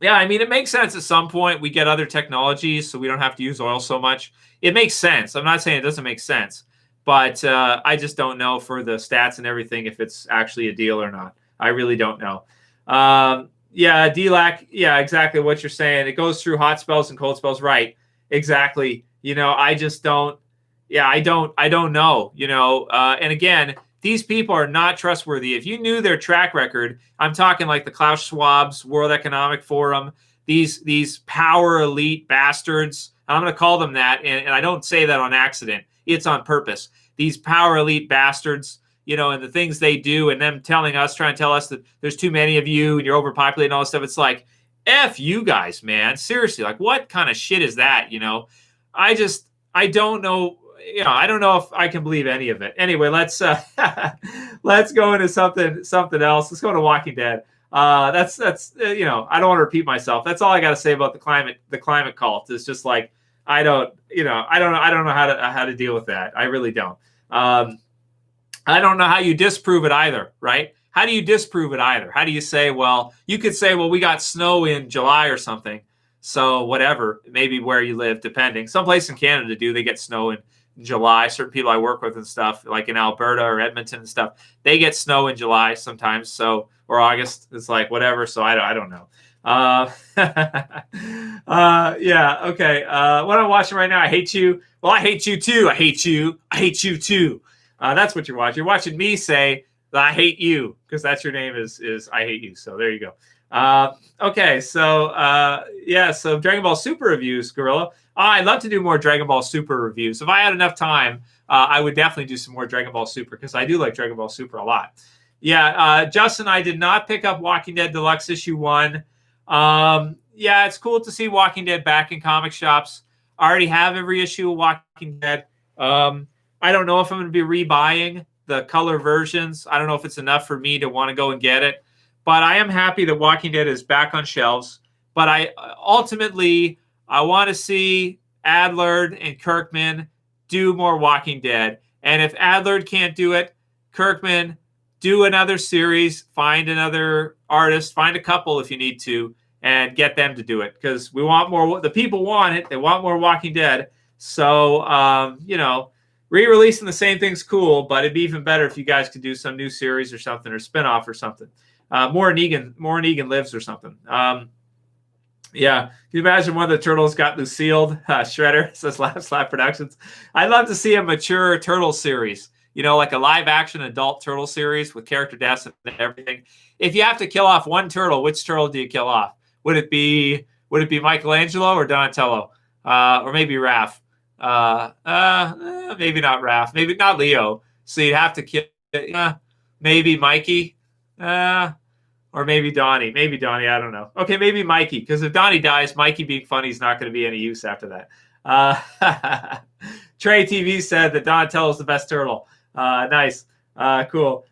Yeah, I mean, it makes sense at some point we get other technologies so we don't have to use oil so much. It makes sense. I'm not saying it doesn't make sense, but I just don't know for the stats and everything if it's actually a deal or not. I really don't know. Yeah, DLAC, yeah, exactly what you're saying. It goes through hot spells and cold spells. Right, exactly. You know, I just don't. Yeah, I don't know. You know, and again, these people are not trustworthy. If you knew their track record, I'm talking like the Klaus Schwab's World Economic Forum, these power elite bastards. I'm going to call them that, and I don't say that on accident. It's on purpose. These power elite bastards, you know, and the things they do, and them trying to tell us that there's too many of you and you're overpopulated and all this stuff. It's like, F you guys, man. Seriously, like, what kind of shit is that? You know, I don't know. You know, I don't know if I can believe any of it. Anyway, let's go into something else. Let's go to Walking Dead. That's you know, I don't want to repeat myself. That's all I got to say about the climate cult. It's just like, I don't know how to deal with that. I really don't. I don't know how you disprove it either, right? How do you disprove it either? How do you say, well, you could say, well, we got snow in July or something. So whatever, maybe where you live, depending. Some place in Canada they get snow in July. Certain people I work with and stuff, like in Alberta or Edmonton and stuff, they get snow in July sometimes. So, or August. It's like whatever. So I don't know. Yeah. Okay. What I'm watching right now, I hate you. Well, I hate you too. I hate you. I hate you too. That's what you're watching. You're watching me say that I hate you because that's your name is I hate you. So there you go. Okay, so yeah, so Dragon Ball Super reviews, Gorilla. I'd love to do more Dragon Ball Super reviews. If I had enough time, I would definitely do some more Dragon Ball Super because I do like Dragon Ball Super a lot. Yeah, Justin, I did not pick up Walking Dead Deluxe Issue 1. Yeah, it's cool to see Walking Dead back in comic shops. I already have every issue of Walking Dead. I don't know if I'm going to be rebuying the color versions. I don't know if it's enough for me to want to go and get it. But I am happy that Walking Dead is back on shelves. But I ultimately want to see Adler and Kirkman do more Walking Dead. And if Adler can't do it, Kirkman, do another series, find another artist, find a couple if you need to, and get them to do it. Because we want more. The people want it. They want more Walking Dead. So, you know, re-releasing the same thing's cool, but it'd be even better if you guys could do some new series or something, or spinoff or something. More Negan lives or something. Yeah. Can you imagine one of the turtles got Lucille? Shredder says Slap Productions. I'd love to see a mature turtle series, you know, like a live action adult turtle series with character deaths and everything. If you have to kill off one turtle, which turtle do you kill off? Would it be Michelangelo or Donatello? Or maybe Raph? Maybe not Raph. Maybe not Leo. So you'd have to kill maybe Mikey. Or maybe Donnie. Maybe Donnie. I don't know. Okay, maybe Mikey. Because if Donnie dies, Mikey being funny is not going to be any use after that. Trey TV said that Donatello is the best turtle. Nice. Cool.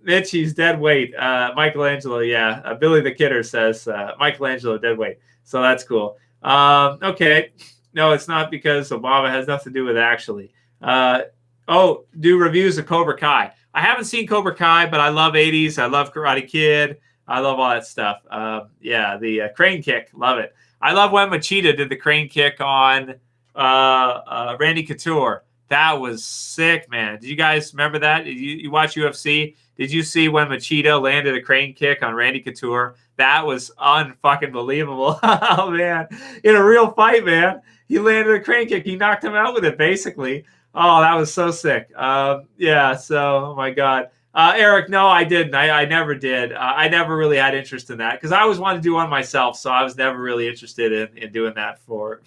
Mitch, he's dead weight. Michelangelo, yeah. Billy the Kidder says Michelangelo dead weight. So that's cool. Okay. No, it's not because Obama has nothing to do with it, actually. Do reviews of Cobra Kai. I haven't seen Cobra Kai, but I love 80s. I love Karate Kid. I love all that stuff. Yeah, the crane kick, love it. I love when Machida did the crane kick on Randy Couture. That was sick, man. Did you guys remember that? You watch UFC? Did you see when Machida landed a crane kick on Randy Couture? That was unfucking believable. Oh man, in a real fight, man, he landed a crane kick. He knocked him out with it, basically. Oh, that was so sick. Yeah. So, oh my God. Eric, no, I didn't. I never did. I never really had interest in that because I always wanted to do one myself. So I was never really interested in doing that for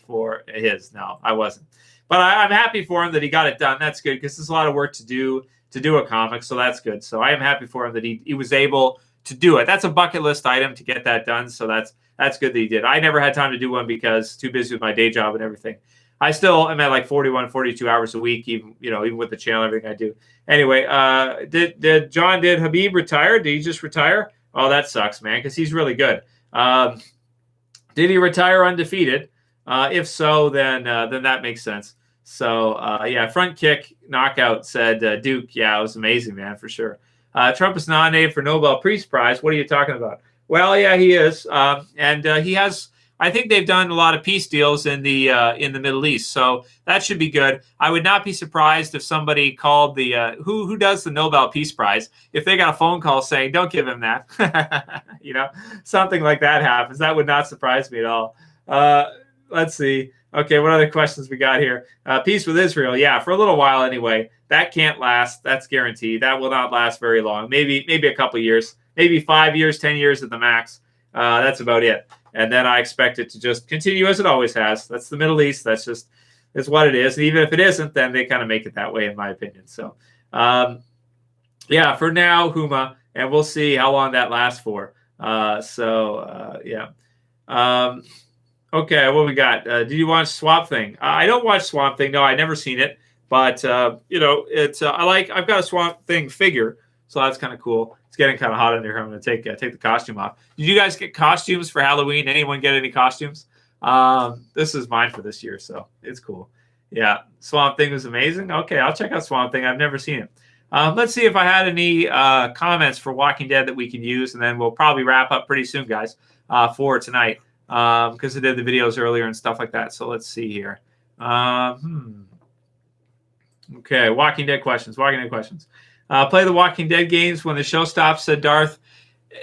his. No, I wasn't. But I'm happy for him that he got it done. That's good because there's a lot of work to do a comic. So that's good. So I am happy for him that he was able to do it. That's a bucket list item to get that done. So that's good that he did. I never had time to do one because too busy with my day job and everything. I still am at like 41, 42 hours a week, even with the channel, everything I do. Anyway, did Habib retire? Did he just retire? Oh, that sucks, man, because he's really good. Did he retire undefeated? If so, then that makes sense. So, yeah, front kick knockout, said Duke. Yeah, it was amazing, man, for sure. Trump is nominated for Nobel Peace Prize. What are you talking about? Well, yeah, he is. And he has... I think they've done a lot of peace deals in the Middle East, so that should be good. I would not be surprised if somebody called the who does the Nobel Peace Prize, if they got a phone call saying don't give him that, something like that happens. That would not surprise me at all. Let's see. Okay, what other questions we got here? Peace with Israel, yeah, for a little while anyway. That can't last. That's guaranteed. That will not last very long. Maybe a couple years, maybe 5 years, 10 years at the max. That's about it. And then I expect it to just continue as it always has. That's the Middle East. That's what it is. And even if it isn't, then they kind of make it that way, in my opinion. So, yeah, for now, Huma, and we'll see how long that lasts for. Yeah. Okay, what we got? Do you watch Swamp Thing? I don't watch Swamp Thing. No, I never seen it. But, it's I've got a Swamp Thing figure, so that's kind of cool. It's getting kind of hot in here. I'm going to take the costume off. Did you guys get costumes for Halloween? Anyone get any costumes? This is mine for this year, so it's cool. Yeah, Swamp Thing was amazing. Okay, I'll check out Swamp Thing. I've never seen it. Let's see if I had any comments for Walking Dead that we can use, and then we'll probably wrap up pretty soon, guys, for tonight, because I did the videos earlier and stuff like that. So let's see here. Okay, Walking Dead questions. Play the Walking Dead games when the show stops, said Darth.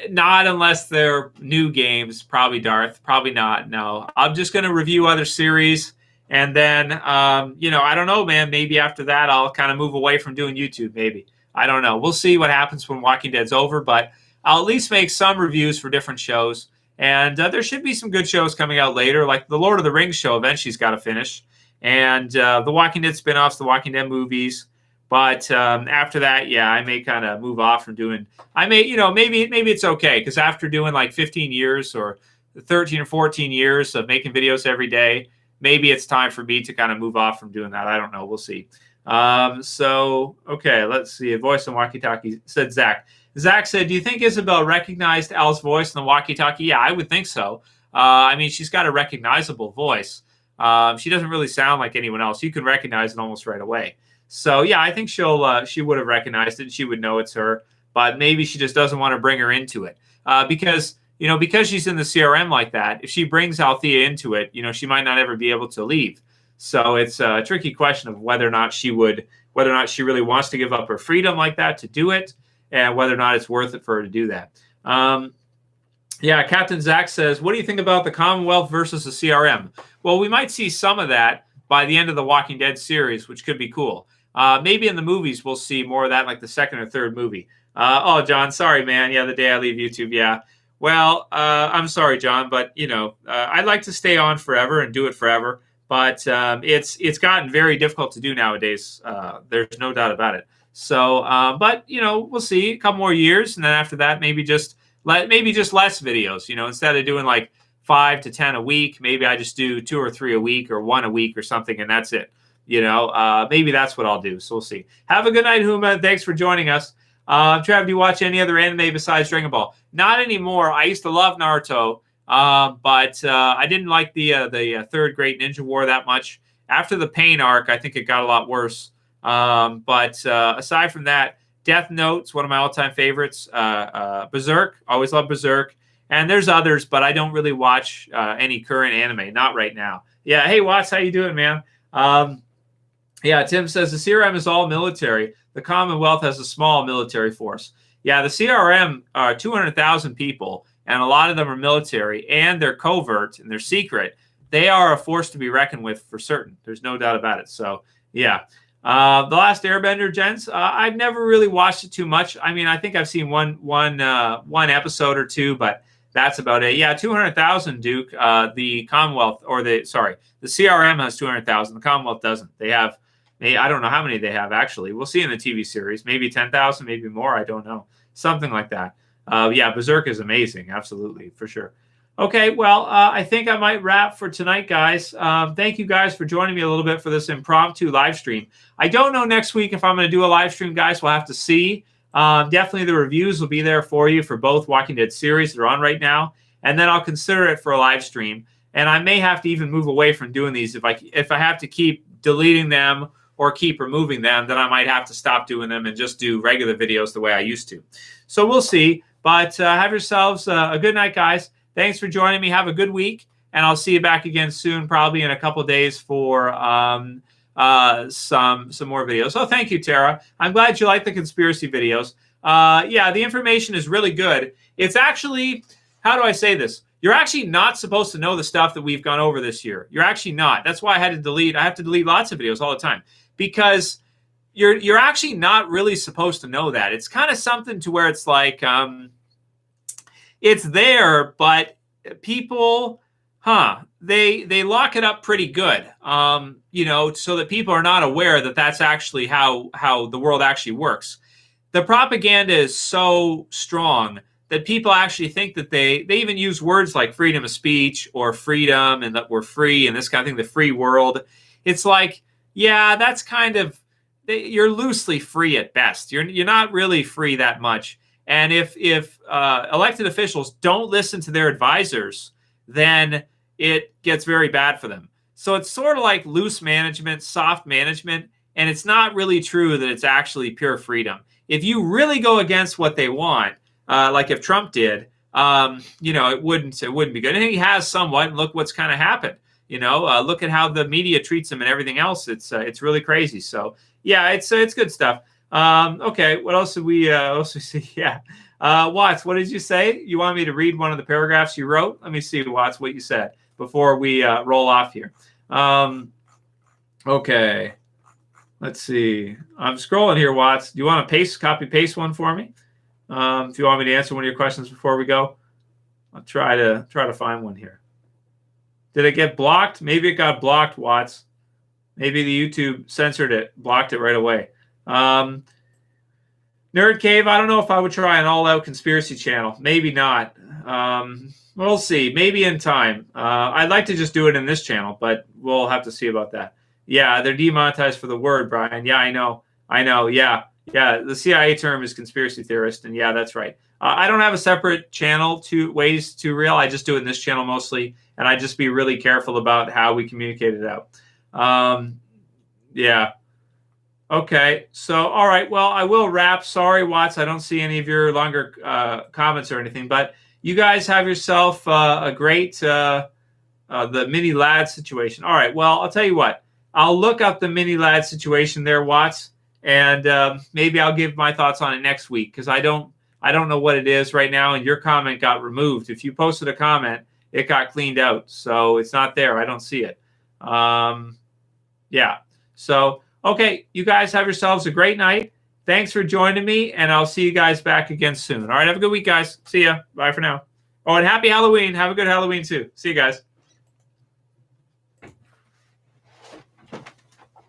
Not unless they're new games. Probably, Darth. Probably not. No. I'm just going to review other series. And then, I don't know, man. Maybe after that, I'll kind of move away from doing YouTube, maybe. I don't know. We'll see what happens when Walking Dead's over. But I'll at least make some reviews for different shows. And there should be some good shows coming out later. Like the Lord of the Rings show eventually's got to finish. And the Walking Dead spinoffs, the Walking Dead movies. But after that, yeah, I may kind of move off from doing. I may, maybe it's okay because after doing like 15 years or 13 or 14 years of making videos every day, maybe it's time for me to kind of move off from doing that. I don't know. We'll see. So okay, let's see. A voice on walkie-talkie, said Zach. Zach said, "Do you think Isabel recognized Al's voice in the walkie-talkie?" Yeah, I would think so. I mean, she's got a recognizable voice. She doesn't really sound like anyone else. You can recognize it almost right away. So yeah, I think she would have recognized it. She would know it's her, but maybe she just doesn't want to bring her into it because she's in the CRM like that. If she brings Althea into it, she might not ever be able to leave. So it's a tricky question of whether or not she really wants to give up her freedom like that to do it, and whether or not it's worth it for her to do that. Yeah, Captain Zach says, "What do you think about the Commonwealth versus the CRM?" Well, we might see some of that by the end of the Walking Dead series, which could be cool. Maybe in the movies we'll see more of that, like the second or third movie. Oh, John, sorry, man. Yeah, the day I leave YouTube, yeah. Well, I'm sorry, John, but I'd like to stay on forever and do it forever, but it's gotten very difficult to do nowadays. There's no doubt about it. So, but we'll see a couple more years, and then after that, maybe just less videos. Instead of doing like 5 to 10 a week, maybe I just do 2 or 3 a week or 1 a week or something, and that's it. Maybe that's what I'll do. So we'll see. Have a good night, Huma. Thanks for joining us. Trev, do you watch any other anime besides Dragon Ball? Not anymore. I used to love Naruto, but I didn't like the Third Great Ninja War that much. After the Pain arc, I think it got a lot worse. But aside from that, Death Note's one of my all-time favorites. Berserk, always love Berserk. And there's others, but I don't really watch any current anime, not right now. Yeah, hey, Watts, how you doing, man? Yeah, Tim says the CRM is all military. The Commonwealth has a small military force. Yeah, the CRM are 200,000 people, and a lot of them are military, and they're covert, and they're secret. They are a force to be reckoned with for certain. There's no doubt about it. So, yeah. The Last Airbender, gents, I've never really watched it too much. I mean, I think I've seen one episode or two, but that's about it. Yeah, 200,000, Duke. The Commonwealth, the CRM has 200,000. The Commonwealth doesn't. They have, I don't know how many they have, actually. We'll see in the TV series. Maybe 10,000, maybe more. I don't know. Something like that. Yeah, Berserk is amazing. Absolutely, for sure. Okay, well, I think I might wrap for tonight, guys. Thank you guys for joining me a little bit for this impromptu live stream. I don't know next week if I'm going to do a live stream, guys. We'll have to see. Definitely the reviews will be there for you for both Walking Dead series that are on right now, and then I'll consider it for a live stream. And I may have to even move away from doing these if I have to keep deleting them or keep removing them. Then I might have to stop doing them and just do regular videos the way I used to. So we'll see. But have yourselves a good night, guys. Thanks for joining me. Have a good week, and I'll see you back again soon, probably in a couple days for some more videos. Oh, thank you, Tara. I'm glad you like the conspiracy videos. Yeah, the information is really good. It's actually, how do I say this? You're actually not supposed to know the stuff that we've gone over this year. You're actually not. That's why I have to delete lots of videos all the time, because you're actually not really supposed to know that. It's kind of something to where it's like, it's there, but people, they lock it up pretty good, so that people are not aware that that's actually how the world actually works. The propaganda is so strong that people actually think that they even use words like freedom of speech or freedom and that we're free and this kind of thing, the free world. It's like, yeah, that's kind of, you're loosely free at best. You're not really free that much. And if elected officials don't listen to their advisors, then it gets very bad for them. So it's sort of like loose management, soft management, and it's not really true that it's actually pure freedom. If you really go against what they want, like if Trump did, it wouldn't be good. And he has somewhat. And look what's kind of happened. Look at how the media treats him and everything else. It's really crazy. So yeah, it's good stuff. Okay, what else did we see? Yeah. Watts, what did you say? You want me to read one of the paragraphs you wrote? Let me see, Watts, what you said before we roll off here. Okay. Let's see. I'm scrolling here, Watts. Do you want to copy paste one for me? If you want me to answer one of your questions before we go, I'll try to find one here. Did it get blocked? Maybe it got blocked, Watts. Maybe the YouTube censored it, blocked it right away. Nerd Cave, I don't know if I would try an all-out conspiracy channel. Maybe not. We'll see. Maybe in time. I'd like to just do it in this channel, but we'll have to see about that. Yeah, they're demonetized for the word, Brian. Yeah, I know. Yeah. The CIA term is conspiracy theorist, and yeah, that's right. I don't have a separate channel to Ways to Real. I just do it in this channel mostly, and I just be really careful about how we communicate it out. Yeah. Okay. So, all right. Well, I will wrap. Sorry, Watts. I don't see any of your longer comments or anything, but you guys have yourself a great the mini lad situation. All right. Well, I'll tell you what. I'll look up the mini lad situation there, Watts, and maybe I'll give my thoughts on it next week, because I don't know what it is right now, and your comment got removed. If you posted a comment, it got cleaned out, so it's not there. I don't see it. Yeah. So, okay, you guys have yourselves a great night. Thanks for joining me, and I'll see you guys back again soon. All right, have a good week, guys. See ya. Bye for now. Oh, and happy Halloween. Have a good Halloween, too. See you guys.